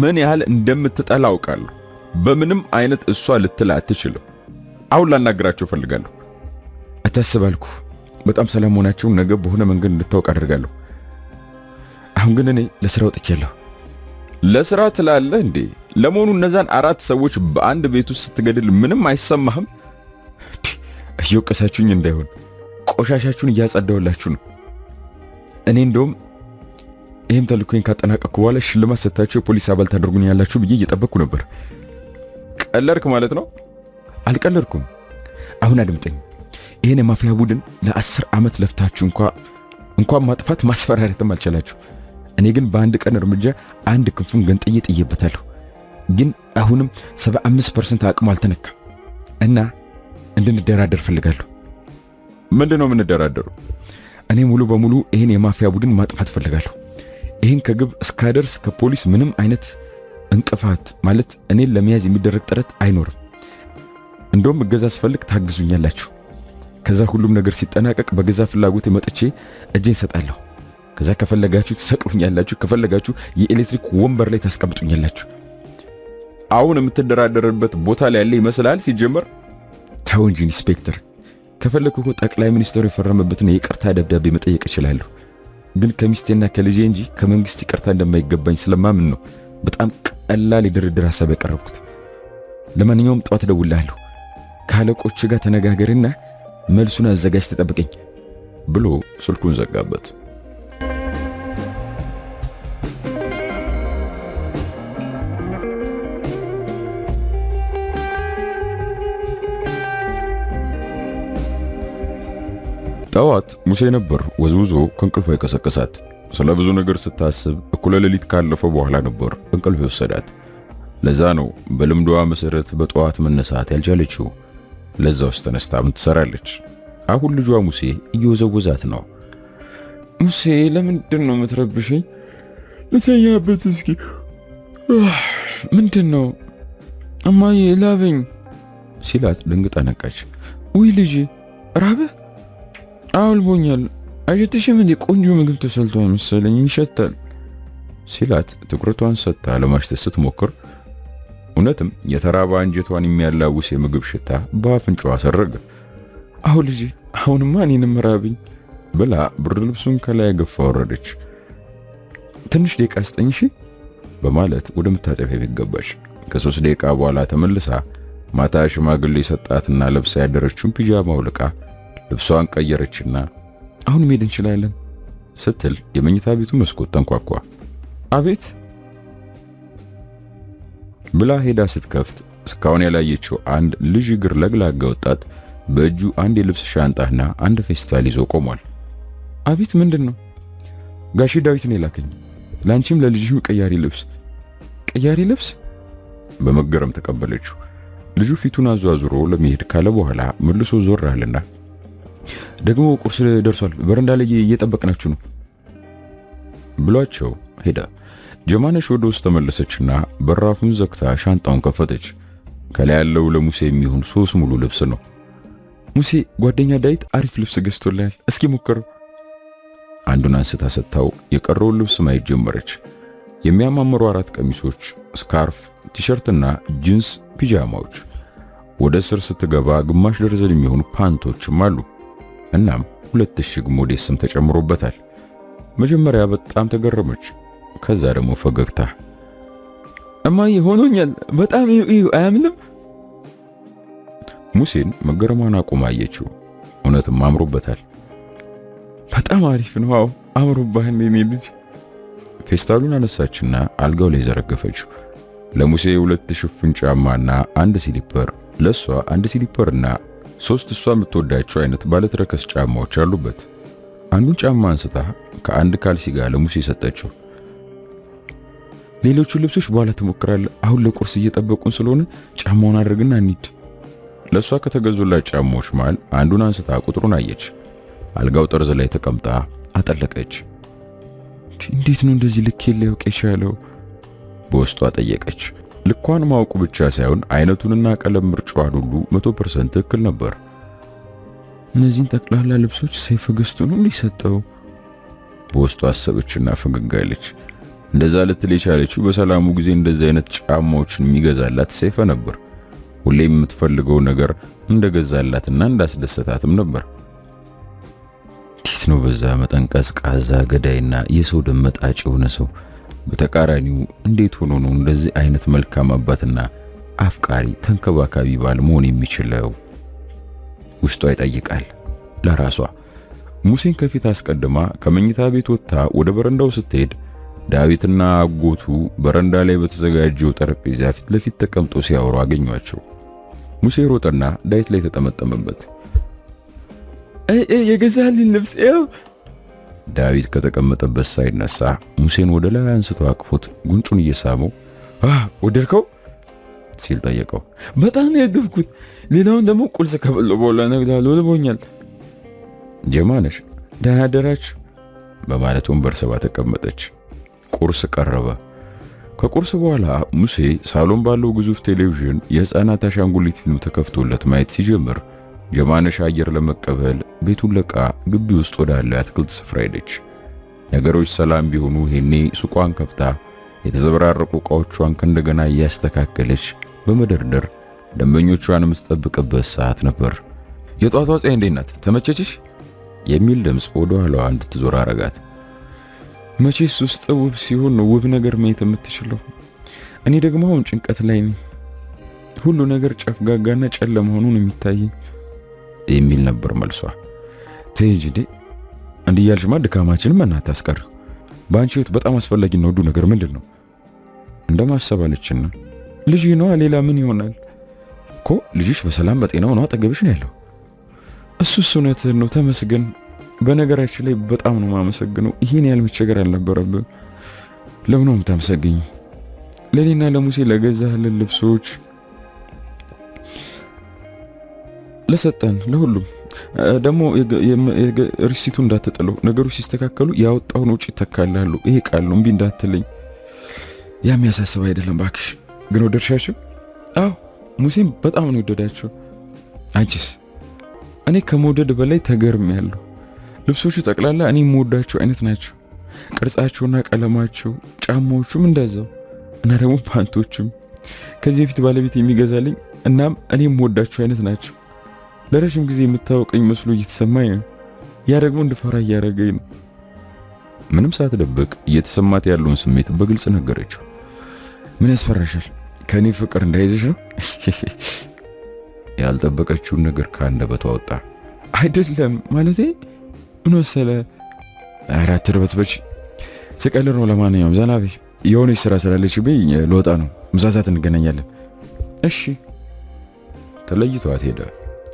ምን ያህል እንደምትጠላ አውቃለሁ። በምንም አይነት እሷ ልትላ አትችልም። አሁን ላናግራቸው ፈልጋለሁ። አታስባልኩ። በጣም ሰላም ሆናቸው ነገ በሆነ መንገድ እንድታውቅ አደርጋለሁ። አሁን ግን እኔ ለስራ ወጥቻለሁ። ለስራ ትላለህ እንዴ? ለመሆኑ እነዛን 4 ሰዎች በአንድ ቤት ውስጥ ስትገድል ምንም አይሰማህም? እየወቀሳችሁኝ እንዳይሆን ቆሻሻችሁን እያጸዳውላችሁ ነው። እኔ እንደውም ይሄን ተልኮኝ ካጠናቀቅኩ በኋላ ሽልማት ሰጥታችሁ የፖሊስ አባል ታደርጉኝ ያላችሁ ብዬ እየጠበቅኩ ነበር። ቀለርክ ማለት ነው? አልቀለርኩም። አሁን አድምጠኝ። ይሄን የማፊያ ቡድን ለ10 ዓመት ለፍታችሁ እንኳን ማጥፋት ማስፈራራትም አልቻላችሁ። እኔ ግን በአንድ ቀን እርምጃ አንድ ክንፉን ገንጥዬ ጥዬበታለሁ። ግን አሁንም 75% አቅሙ አልተነካም እና እንድንደራደር ፈልጋለሁ። ምንድነው የምንደራደረው? እኔ ሙሉ በሙሉ ይሄን የማፊያ ቡድን ማጥፋት ፈልጋለሁ። ይሄን ከግብ እስካደርስ ከፖሊስ ምንም አይነት እንቅፋት ማለት እኔን ለመያዝ የሚደረግ ጥረት አይኖርም። እንደውም እገዛ ስፈልግ ታግዙኛላችሁ። ከዛ ሁሉም ነገር ሲጠናቀቅ በገዛ ፍላጎት መጥቼ እጄን ሰጣለሁ። ከዛ ከፈለጋችሁ ትሰቅሉኛላችሁ፣ ከፈለጋችሁ የኤሌክትሪክ ወንበር ላይ ታስቀምጡኛላችሁ። አሁን የምትደራደርበት ቦታ ላይ ያለ ይመስላል ሲጀመር። ተው እንጂ ኢንስፔክተር፣ ከፈለኩ ጠቅላይ ሚኒስትሩ የፈረመበትን የይቅርታ ደብዳቤ መጠየቅ እችላለሁ። ግን ከሚስቴና ከልጄ እንጂ ከመንግስት ይቅርታ እንደማይገባኝ ስለማምን ነው በጣም ቀላል የድርድር ሐሳብ ያቀረብኩት። ለማንኛውም ጠዋት እደውልልሃለሁ። ካለቆች ጋር ተነጋገርና መልሱን አዘጋጅ ተጠብቀኝ ብሎ ስልኩን ዘጋበት። ጠዋት ሙሴ ነበር ወዝውዞ ከእንቅልፏ የቀሰቀሳት። ስለ ብዙ ነገር ስታስብ እኩለ ሌሊት ካለፈ በኋላ ነበር እንቅልፍ የወሰዳት። ለዛ ነው በልምዷ መሰረት በጠዋት መነሳት ያልቻለችው። ለዛ ውስጥ ተነስታ ምን ትሰራለች? አሁን ልጇ ሙሴ እየወዘወዛት ነው። ሙሴ ለምንድን ነው የምትረብሽኝ? ልተኛበት እስኪ። ምንድን ነው እማዬ ላበኝ ሲላት ደንግጣ ነቃች። ውይ ልጅ ራበህ? አልቦኛል። አይሸትሽም እንዴ? ቆንጆ ምግብ ተሰልቷል መሰለኝ ይሸታል ሲላት ትኩረቷን ሰጥታ ለማሽተት ስትሞክር እውነትም የተራባ አንጀቷን የሚያላውስ የምግብ ሽታ በአፍንጫዋ ሰረገ። አሁን ልጅ አሁንማ እኔንም ራብኝ ብላ ብርድ ልብሱን ከላይ ገፋ ወረደች። ትንሽ ደቂቃ ስጠኝ እሺ በማለት ወደ መታጠቢያ ቤት ገባች። ከ3 ደቂቃ በኋላ ተመልሳ ማታ ሽማግሌ ሰጣትና ለብሳ ያደረችውን ፒጃማ አውልቃ ልብሷን ቀየረችና አሁን መሄድ እንችላለን ስትል የመኝታ ቤቱ መስኮት ተንኳኳ። አቤት ብላ ሄዳ ስትከፍት እስካሁን ያላየችው አንድ ልጅ እግር ለግላጋ ወጣት በእጁ አንድ የልብስ ሻንጣና አንድ ፌስታል ይዞ ቆሟል። አቤት ምንድን ነው? ጋሺ ዳዊት ነው የላከኝ፣ ላንቺም ለልጅሽም ቀያሪ ልብስ በመገረም ተቀበለችው። ልጁ ፊቱን አዟዙሮ ለመሄድ ካለ በኋላ መልሶ ዞር አለና ደግሞ ቁርስ ደርሷል፣ በረንዳ ላይ እየጠበቅናችሁ ነው ብሏቸው ሄዳ ጀማነሽ ወደ ውስጥ ተመለሰችና በራፉን ዘግታ ሻንጣውን ከፈተች። ከላይ ያለው ለሙሴ የሚሆን 3 ሙሉ ልብስ ነው። ሙሴ ጓደኛ ዳዊት አሪፍ ልብስ ገዝቶልሃል፣ እስኪ ሞክረው። አንዱን አንስታ ሰጥታው የቀረውን ልብስ ማየት ጀመረች። የሚያማምሩ 4 ቀሚሶች፣ ስካርፍ፣ ቲሸርትና ጂንስ ፒጃማዎች። ወደ ስር ስትገባ ግማሽ ደርዘን የሚሆኑ ፓንቶችም አሉ። እናም 2 እሽግ ሞዴስም ተጨምሮበታል። መጀመሪያ በጣም ተገረመች። ከዛ ደግሞ ፈገግታ። እማዬ ሆኖኛል በጣም እዩ አያምንም? ሙሴን መገረሟን አቁማ አየችው። እውነትም አምሮበታል። በጣም አሪፍ ነው። አዎ አምሮባህል የኔ ልጅ። ፌስታሉን አነሳችና አልጋው ላይ ዘረገፈችው። ለሙሴ 2 ሽፍን ጫማና 1 ስሊፐር፣ ለሷ 1 ስሊፐርና 3 እሷ የምትወዳቸው አይነት ባለተረከዝ ጫማዎች አሉበት። አንዱን ጫማ አንስታ ከአንድ ካልሲ ጋር ለሙሴ ሰጠችው። ሌሎቹ ልብሶች በኋላ ትሞክራለህ። አሁን ለቁርስ እየጠበቁን ስለሆነ ጫማውን አድርግና እንሂድ። ለሷ ከተገዙላት ጫማዎች መሃል አንዱን አንስታ ቁጥሩን አየች። አልጋው ጠርዝ ላይ ተቀምጣ አጠለቀች። እንዴት ነው እንደዚህ ልክ ሊያውቅ የቻለው? በውስጧ ጠየቀች። ልኳን ማወቁ ብቻ ሳይሆን አይነቱንና ቀለም ምርጫዋን ሁሉ 100% ትክክል ነበር። እነዚህን ጠቅላላ ልብሶች ሰይፈ ገዝቶ ነው ሊሰጠው? በውስጧ አሰበችና ፈገግ አለች። እንደዛ ልትል የቻለችው በሰላሙ ጊዜ እንደዚህ አይነት ጫማዎችን የሚገዛላት ሰይፈ ነበር። ሁሌም የምትፈልገው ነገር እንደገዛላትና እንዳስደሰታትም ነበር። እንዴት ነው በዛ መጠን ቀዝቃዛ ገዳይና የሰው ደም መጣጭ የሆነ ሰው በተቃራኒው እንዴት ሆኖ ነው እንደዚህ አይነት መልካም አባትና አፍቃሪ ተንከባካቢ ባል መሆን የሚችለው? ውስጧ ይጠይቃል ለራሷ። ሙሴን ከፊት አስቀድማ ከመኝታ ቤት ወጥታ ወደ በረንዳው ስትሄድ ዳዊትና አጎቱ በረንዳ ላይ በተዘጋጀው ጠረጴዛ ፊት ለፊት ተቀምጦ ሲያወሩ አገኟቸው። ሙሴ ሮጠና ዳዊት ላይ ተጠመጠመበት። የገዛልኝ ልብስ ያው። ዳዊት ከተቀመጠበት ሳይነሳ ሙሴን ወደ ላይ አንስቶ አቅፎት ጉንጩን እየሳመው ወደድከው ሲል ጠየቀው። በጣም ነው የወደድኩት። ሌላውን ደግሞ ቁርስ ከበላሁ በኋላ እነግርሃለሁ፣ ልቦኛል። ጀማነሽ ደህና አደራችሁ በማለት ወንበር ስባ ተቀመጠች። ቁርስ ቀረበ። ከቁርስ በኋላ ሙሴ ሳሎን ባለው ግዙፍ ቴሌቪዥን የህፃናት አሻንጉሊት ፊልም ተከፍቶለት ማየት ሲጀምር ጀማነሽ አየር ለመቀበል ቤቱን ለቃ ግቢ ውስጥ ወዳለ አትክልት ስፍራ ሄደች። ነገሮች ሰላም ቢሆኑ ሄኔ ሱቋን ከፍታ የተዘበራረቁ ዕቃዎቿን ከእንደገና እያስተካከለች በመደርደር ደንበኞቿን የምትጠብቅበት ሰዓት ነበር። የጧቷ ፀሐይ እንዴት ናት? ተመቸችሽ? የሚል ድምፅ ወደ ኋላዋ እንድትዞር አረጋት። መቼስ ውስጥ ውብ ሲሆን ነው ውብ ነገር ማየት የምትችለው። እኔ ደግሞ አሁን ጭንቀት ላይ ነኝ። ሁሉ ነገር ጨፍጋጋና ጨለማ ሆኖ የሚታየኝ የሚል ነበር መልሷ። ተይ እንጂ እንዲህ ያልሽማ ድካማችንን መናት አስቀር። በአንቺ ህይወት በጣም አስፈላጊና ውዱ ነገር ምንድን ነው? እንደማሰብ አለችና ልጅ ነው። ሌላ ምን ይሆናል እኮ ልጅሽ በሰላም በጤናው ነው አጠገብሽ ነው ያለው። እሱስ እውነትህን ነው፣ ተመስገን። በነገራችን ላይ በጣም ነው የማመሰግነው። ይሄን ያህል መቸገር አልነበረብህም። ለምን ነው የምታመሰግኝ? ለኔና ለሙሴ ለገዛህልን ልብሶች፣ ለሰጠን ለሁሉም ደግሞ ሪሲቱ እንዳትጥለው። ነገሮች ሲስተካከሉ ያወጣውን ውጪ ተካላለሁ። ይሄ ቃል ነው፣ እምቢ እንዳትለኝ። ያ የሚያሳስብ አይደለም ባክሽ። ግን ወደድሻቸው? አዎ ሙሴም በጣም ነው ወደዳቸው። አንቺስ? እኔ ከመውደድ በላይ ተገርሜያለሁ። ልብሶቹ ጠቅላላ እኔ የምወዳቸው አይነት ናቸው። ቅርጻቸውና ቀለማቸው፣ ጫማዎቹም እንደዛው እና ደግሞ ፓንቶቹም ከዚህ በፊት ባለቤት የሚገዛልኝ እናም እኔ የምወዳቸው አይነት ናቸው። ለረጅም ጊዜ የምታወቀኝ መስሎ እየተሰማኝ ነው። ያ ደግሞ እንድፈራ እያደረገኝ ነው። ምንም ሳትደብቅ እየተሰማት ያለውን ስሜት በግልጽ ነገረችው። ምን ያስፈራሻል? ከኔ ፍቅር እንዳይዝሽ ነው? ያልጠበቀችውን ነገር ከአንደበቷ ወጣ። አይደለም ማለቴ ምን መሰለህ፣ አራት ርበትበች ስቀልር ነው። ለማንኛውም ዘና በይ። የሆነች ስራ ስላለችብኝ ልወጣ ነው። ምሳ ሰዓት እንገናኛለን። እሺ። ተለይቷት ሄደ።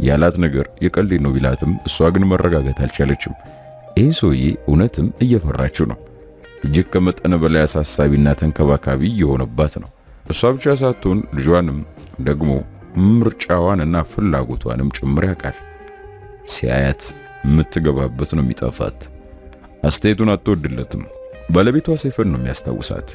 ያላት ነገር የቀልድ ነው ቢላትም እሷ ግን መረጋጋት አልቻለችም። ይህ ሰውዬ እውነትም እየፈራችው ነው። እጅግ ከመጠን በላይ አሳሳቢና ተንከባካቢ የሆነባት ነው። እሷ ብቻ ሳትሆን ልጇንም ደግሞ ምርጫዋንና ፍላጎቷንም ጭምር ያውቃል። ሲያያት የምትገባበት ነው የሚጠፋት። አስተያየቱን አትወድለትም። ባለቤቷ ሰይፈን ነው የሚያስታውሳት።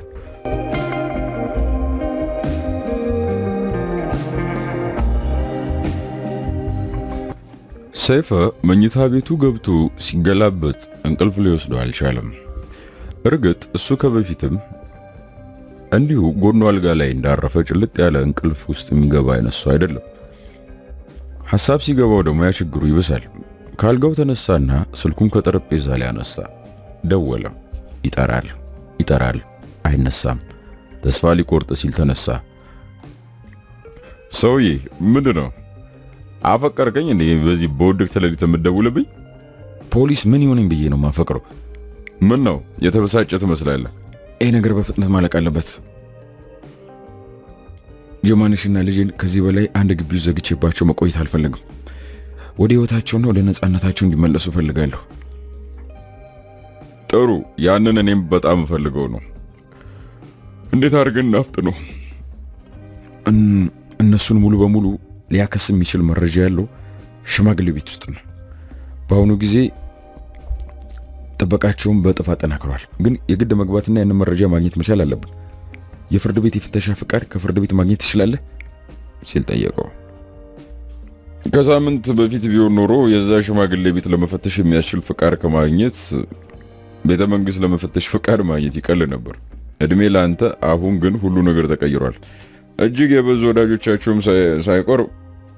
ሰይፈ መኝታ ቤቱ ገብቶ ሲገላበት እንቅልፍ ሊወስደው አልቻለም። እርግጥ እሱ ከበፊትም እንዲሁ ጎኑ አልጋ ላይ እንዳረፈ ጭልጥ ያለ እንቅልፍ ውስጥ የሚገባ አይነት ሰው አይደለም። ሐሳብ ሲገባው ደግሞ ያ ችግሩ ይበሳል። ካልጋው ተነሳና ስልኩን ከጠረጴዛ ላይ አነሳ። ደወለ። ይጠራል፣ አይነሳም። ተስፋ ሊቆርጥ ሲል ተነሳ። ሰውዬ ምንድነው? አፈቀርከኝ እንዴ? በዚህ በውድቅት ሌሊት የምትደውልብኝ? ፖሊስ ምን ይሆነኝ ብዬ ነው ማፈቅረው? ምን ነው የተበሳጨ ትመስላለህ? ይሄ ነገር በፍጥነት ማለቅ አለበት። ጀማነሽና ልጄን ከዚህ በላይ አንድ ግቢ ውስጥ ዘግቼባቸው መቆየት አልፈልግም። ወደ ህይወታቸውና ወደ ነፃነታቸው እንዲመለሱ ፈልጋለሁ። ጥሩ፣ ያንን እኔም በጣም ፈልገው ነው። እንዴት አድርገን እናፍጥነው? እነሱን ሙሉ በሙሉ ሊያከስ የሚችል መረጃ ያለው ሽማግሌ ቤት ውስጥ ነው። በአሁኑ ጊዜ ጥበቃቸውን በእጥፍ አጠናክሯል። ግን የግድ መግባትና ያንን መረጃ ማግኘት መቻል አለብን። የፍርድ ቤት የፍተሻ ፍቃድ ከፍርድ ቤት ማግኘት ትችላለህ ሲል ጠየቀው። ከሳምንት በፊት ቢሆን ኖሮ የዛ ሽማግሌ ቤት ለመፈተሽ የሚያስችል ፍቃድ ከማግኘት ቤተ መንግስት ለመፈተሽ ፍቃድ ማግኘት ይቀል ነበር። እድሜ ላንተ። አሁን ግን ሁሉ ነገር ተቀይሯል። እጅግ የበዙ ወዳጆቻቸውም ሳይቆር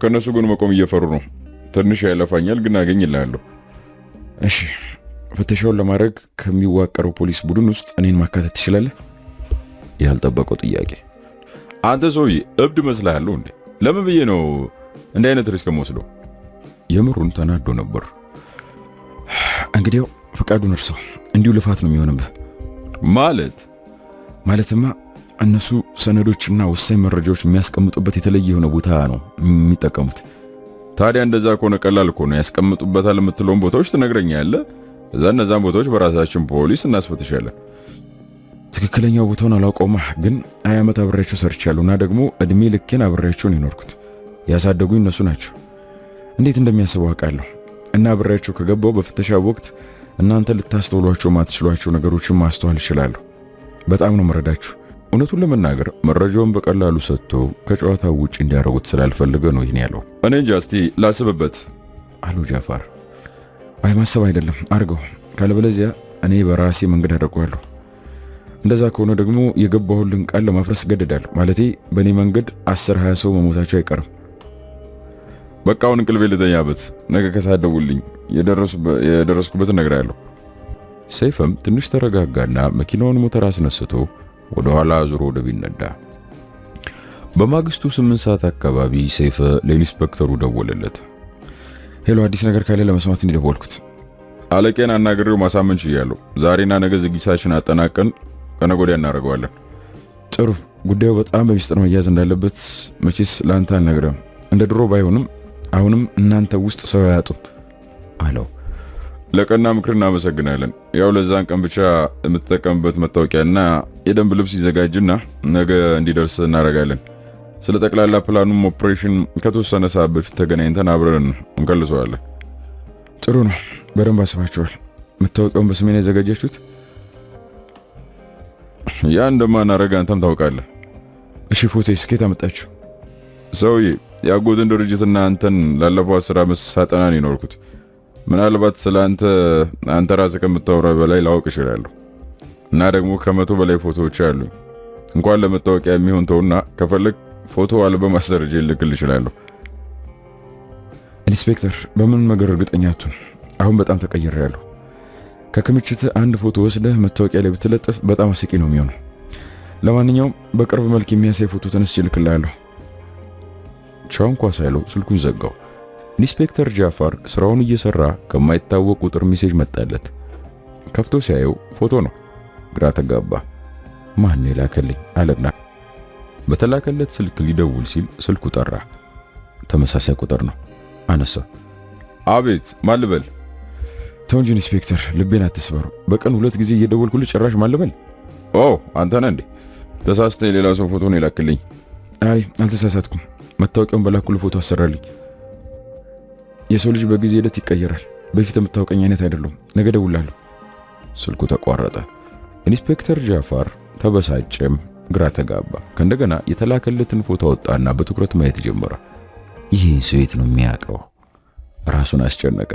ከነሱ ጎን መቆም እየፈሩ ነው። ትንሽ ያለፋኛል፣ ግን አገኝልሃለሁ። እሺ፣ ፍተሻውን ለማድረግ ከሚዋቀረው ፖሊስ ቡድን ውስጥ እኔን ማካተት ትችላለህ? ያልጠበቀው ጥያቄ። አንተ ሰውዬ እብድ መስላለሁ እንዴ? ለምን ብዬ ነው እንዲህ አይነት ሪስክ የምወስደው? የምሩን ተናዶ ነበር። እንግዲያው ፈቃዱን እርሰው። እንዲሁ ልፋት ነው የሚሆንብህ። ማለትማ እነሱ ሰነዶችና ወሳኝ መረጃዎች የሚያስቀምጡበት የተለየ የሆነ ቦታ ነው የሚጠቀሙት። ታዲያ እንደዛ ከሆነ ቀላል እኮ ነው። ያስቀምጡበታል የምትለውን ቦታዎች ትነግረኛለህ። እዛ እነዛን ቦታዎች በራሳችን ፖሊስ እናስፈትሻለን። ትክክለኛው ቦታውን አላውቀውማ፣ ግን 20 ዓመት አብሬያቸው ሰርቻለሁና ደግሞ እድሜ ልኬን አብሬያቸው ነው የኖርኩት። ያሳደጉኝ እነሱ ናቸው። እንዴት እንደሚያስቡ አውቃለሁ። እና አብሬያቸው ከገባው በፍተሻ ወቅት እናንተ ልታስተውሏቸው ማትችሏቸው ነገሮችን ማስተዋል እችላለሁ። በጣም ነው መረዳችሁ። እውነቱን ለመናገር መረጃውን በቀላሉ ሰጥቶ ከጨዋታው ውጪ እንዲያደርጉት ስላልፈልገ ነው ይህን ያለው። እኔ እንጃ፣ እስቲ ላስብበት አሉ ጃፋር። አይ ማሰብ አይደለም አድርገው፣ ካለበለዚያ እኔ በራሴ መንገድ አደርገዋለሁ። እንደዛ ከሆነ ደግሞ የገባሁልን ቃል ለማፍረስ እገደዳለሁ። ማለቴ በእኔ መንገድ 10-20 ሰው መሞታቸው አይቀርም። በቃ አሁን እንቅልፌ ልተኛበት። ነገ ከሳደውልኝ የደረስኩበት እነግርሃለሁ። ሰይፈም ትንሽ ተረጋጋና መኪናውን ሞተር አስነስቶ ወደ ኋላ ዙሮ ወደ ቤት ነዳ። በማግስቱ 8 ሰዓት አካባቢ ሰይፈ ለኢንስፔክተሩ ደወለለት። ሄሎ፣ አዲስ ነገር ካለ ለመስማት እንደደወልኩት። አለቄን አናግሬው ማሳመን ችያለሁ። ዛሬና ነገ ዝግጅታችን አጠናቀን ከነገ ወዲያ እናደርገዋለን። ጥሩ። ጉዳዩ በጣም በሚስጥር መያዝ እንዳለበት መቼስ ለአንተ አልነግረም። እንደ ድሮ ባይሆንም አሁንም እናንተ ውስጥ ሰው አያጡም አለው። ለቀና ምክር እናመሰግናለን። ያው ለዛን ቀን ብቻ የምትጠቀምበት መታወቂያና የደንብ ልብስ ይዘጋጅና ነገ እንዲደርስ እናደርጋለን። ስለ ጠቅላላ ፕላኑም ኦፕሬሽን ከተወሰነ ሰዓት በፊት ተገናኝተን አብረን እንከልሰዋለን። ጥሩ ነው። በደንብ አስባችኋል። መታወቂያውን በስሜ ነው ያዘጋጃችሁት? ያ እንደማናደርግ አንተም ታውቃለህ። እሺ፣ ፎቶ ስኬት አመጣችሁ? ሰውዬ የአጎትን ድርጅትና አንተን ላለፈው 10 ዓመት ሳጠና ነው የኖርኩት። ምናልባት ስለ አንተ ራስህ ከምታወራ በላይ ላውቅ እችላለሁ። እና ደግሞ ከ100 በላይ ፎቶዎች አሉኝ። እንኳን ለመታወቂያ የሚሆን ተውና ከፈለግ ፎቶ አልበም አሰርጄ ልክልህ እችላለሁ። ኢንስፔክተር፣ በምን ነገር እርግጠኛ አትሁን። አሁን በጣም ተቀይሬያለሁ። ከክምችት አንድ ፎቶ ወስደህ መታወቂያ ላይ ብትለጥፍ በጣም አስቂ ነው የሚሆነው። ለማንኛውም በቅርብ መልክ የሚያሳይ ፎቶ ተነስቼ ልክልሃለሁ። ቻው እንኳን ሳይለው ስልኩን ዘጋው። ኢንስፔክተር ጃፋር ስራውን እየሰራ ከማይታወቅ ቁጥር ሜሴጅ መጣለት። ከፍቶ ሲያየው ፎቶ ነው። ግራ ተጋባ። ማን የላከልኝ አለና በተላከለት ስልክ ሊደውል ሲል ስልኩ ጠራ። ተመሳሳይ ቁጥር ነው። አነሳ። አቤት፣ ማን ልበል? ተው እንጂ ኢንስፔክተር፣ ልቤን አትስበሩ። በቀን 2 ጊዜ እየደወልኩልህ ጭራሽ ማን ልበል? ኦ አንተ ነህ እንዴ? ተሳስተህ የሌላ ሰው ፎቶ ነው የላክልኝ። አይ አልተሳሳትኩም። መታወቂያውን በላኩልህ ፎቶ አሰራልኝ። የሰው ልጅ በጊዜ ሂደት ይቀየራል። በፊት የምታውቀኝ አይነት አይደለም። ነገ ደውላለሁ። ስልኩ ተቋረጠ። ኢንስፔክተር ጃፋር ተበሳጨም፣ ግራ ተጋባ። ከእንደገና የተላከለትን ፎቶ አወጣና በትኩረት ማየት ጀመረ። ይህን ሰው የት ነው የሚያውቀው? ራሱን አስጨነቀ።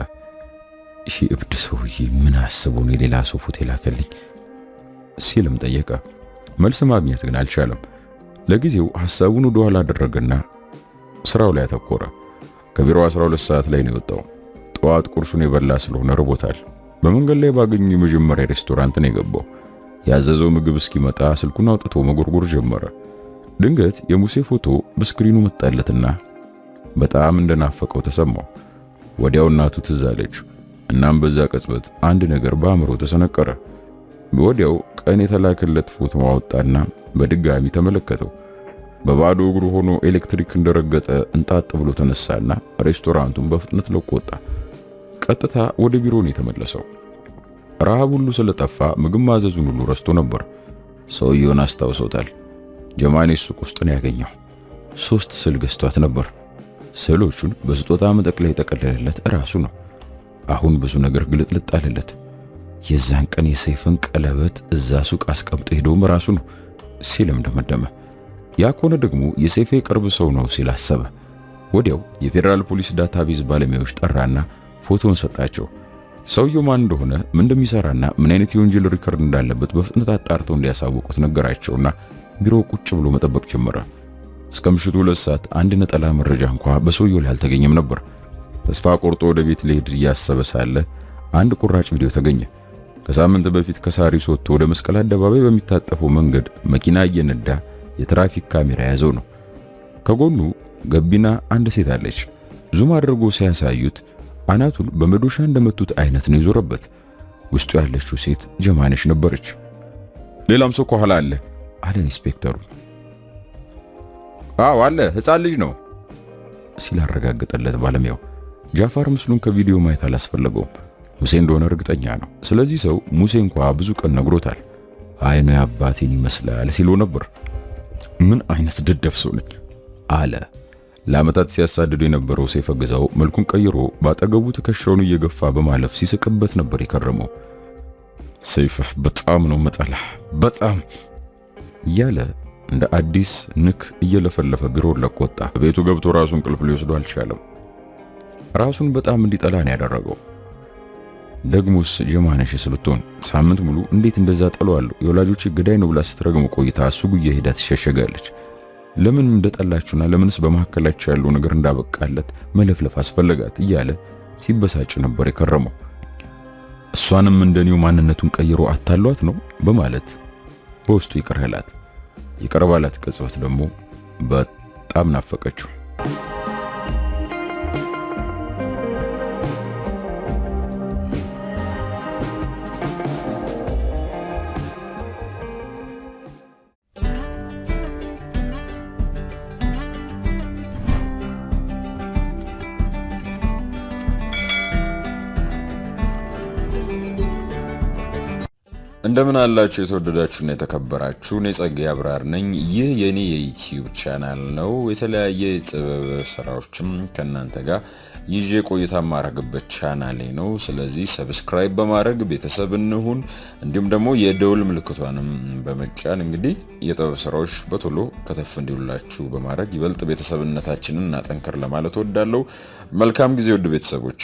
ይህ እብድ ሰውዬ ምን አስቦ ነው የሌላ ሰው ፎቶ የላከልኝ ሲልም ጠየቀ። መልስ ማግኘት ግን አልቻለም። ለጊዜው ሐሳቡን ወደ ኋላ አደረገና ስራው ላይ አተኮረ። ከቢሮው 12 ሰዓት ላይ ነው የወጣው። ጠዋት ቁርሱን የበላ ስለሆነ ርቦታል። በመንገድ ላይ ባገኘው የመጀመሪያ ሬስቶራንት ነው የገባው። ያዘዘው ምግብ እስኪመጣ ስልኩን አውጥቶ መጎርጎር ጀመረ። ድንገት የሙሴ ፎቶ በስክሪኑ መጣለትና በጣም እንደናፈቀው ተሰማው። ወዲያው እናቱ ትዝ አለችው። እናም በዛ ቅጽበት አንድ ነገር በአእምሮ ተሰነቀረ። ወዲያው ቀን የተላከለት ፎቶ አወጣና በድጋሚ ተመለከተው። በባዶ እግሩ ሆኖ ኤሌክትሪክ እንደረገጠ እንጣጥ ብሎ ተነሳና ሬስቶራንቱን በፍጥነት ለቆ ወጣ። ቀጥታ ወደ ቢሮ ነው የተመለሰው። ረሃብ ሁሉ ስለጠፋ ምግብ ማዘዙን ሁሉ ረስቶ ነበር። ሰውየውን አስታውሶታል። ጀማኔ ሱቅ ውስጥ ነው ያገኘው። 3 ስዕል ገዝቷት ነበር። ስዕሎቹን በስጦታ መጠቅ ላይ የጠቀለለለት ራሱ ነው። አሁን ብዙ ነገር ግልጥልጥ አለለት። የዛን ቀን የሰይፍን ቀለበት እዛ ሱቅ አስቀምጦ ሄዶም ራሱ ነው ሲልም ደመደመ። ያ ከሆነ ደግሞ የሰይፍ ቅርብ ሰው ነው ሲል አሰበ። ወዲያው የፌደራል ፖሊስ ዳታቤዝ ባለሙያዎች ጠራና ፎቶን ሰጣቸው። ሰውየው ማን እንደሆነ ምን እንደሚሰራና ምን አይነት የወንጀል ሪከርድ እንዳለበት በፍጥነት አጣርተው እንዲያሳውቁት ነገራቸውና ቢሮ ቁጭ ብሎ መጠበቅ ጀመረ። እስከ ምሽቱ 2 ሰዓት አንድ ነጠላ መረጃ እንኳን በሰውየው ላይ አልተገኘም ነበር። ተስፋ ቆርጦ ወደ ቤት ሊሄድ እያሰበ ሳለ አንድ ቁራጭ ቪዲዮ ተገኘ። ከሳምንት በፊት ከሳሪስ ወጥቶ ወደ መስቀል አደባባይ በሚታጠፈው መንገድ መኪና እየነዳ የትራፊክ ካሜራ ያዘው ነው። ከጎኑ ገቢና አንድ ሴት አለች። ዙም አድርጎ ሲያሳዩት አናቱን በመዶሻ እንደመቱት አይነት ነው ይዞረበት። ውስጡ ያለችው ሴት ጀማነሽ ነበረች። ሌላም ሰው ከኋላ አለ አለ ኢንስፔክተሩ። አዎ አለ፣ ሕፃን ልጅ ነው ሲል አረጋገጠለት ባለሙያው። ጃፋር ምስሉን ከቪዲዮ ማየት አላስፈለገውም። ሙሴ እንደሆነ እርግጠኛ ነው። ስለዚህ ሰው ሙሴ እንኳ ብዙ ቀን ነግሮታል። አይኑ የአባቴን ይመስላል ሲለው ነበር። ምን አይነት ደደብ ሰው ነኝ አለ። ለዓመታት ሲያሳድዱ የነበረው ሰይፈ ግዛው መልኩን ቀይሮ ባጠገቡ ትከሻውን እየገፋ በማለፍ ሲስቅበት ነበር የከረመው። ሰይፈ በጣም ነው መጠላህ በጣም እያለ እንደ አዲስ ንክ እየለፈለፈ ቢሮውን ለቆ ወጣ። ቤቱ ገብቶ ራሱን እንቅልፍ ሊወስደው አልቻለም። ራሱን በጣም እንዲጠላ ነው ያደረገው። ደግሞስ ጀማነሽ ስልቶን ሳምንት ሙሉ እንዴት እንደዛ ጠለዋለሁ የወላጆች ገዳይ ነው ብላ ስትረግም ቆይታ እሱ ጉያ ሄዳ ትሸሸጋለች። ለምን እንደጠላችሁና ለምንስ በመሐከላቸው ያለው ነገር እንዳበቃለት መለፍለፍ አስፈለጋት እያለ ሲበሳጭ ነበር የከረመው። እሷንም እንደኒው ማንነቱን ቀይሮ አታሏት ነው በማለት በውስጡ ይቀርህላት። የቀረባላት ቅጽበት ደግሞ በጣም ናፈቀችው። እንደምን አላችሁ የተወደዳችሁና የተከበራችሁ፣ እኔ ጸጋዬ አብራር ነኝ። ይህ የኔ የዩቲዩብ ቻናል ነው። የተለያየ የጥበብ ስራዎችም ከናንተ ጋር ይዤ ቆይታ ማረግበት ቻናሌ ነው። ስለዚህ ሰብስክራይብ በማድረግ ቤተሰብ እንሁን። እንዲሁም ደግሞ የደውል ምልክቷንም በመጫን እንግዲህ የጥበብ ስራዎች በቶሎ ከተፍ እንዲሉላችሁ በማድረግ ይበልጥ ቤተሰብነታችንን እናጠንክር ለማለት ወዳለሁ። መልካም ጊዜ ውድ ቤተሰቦች።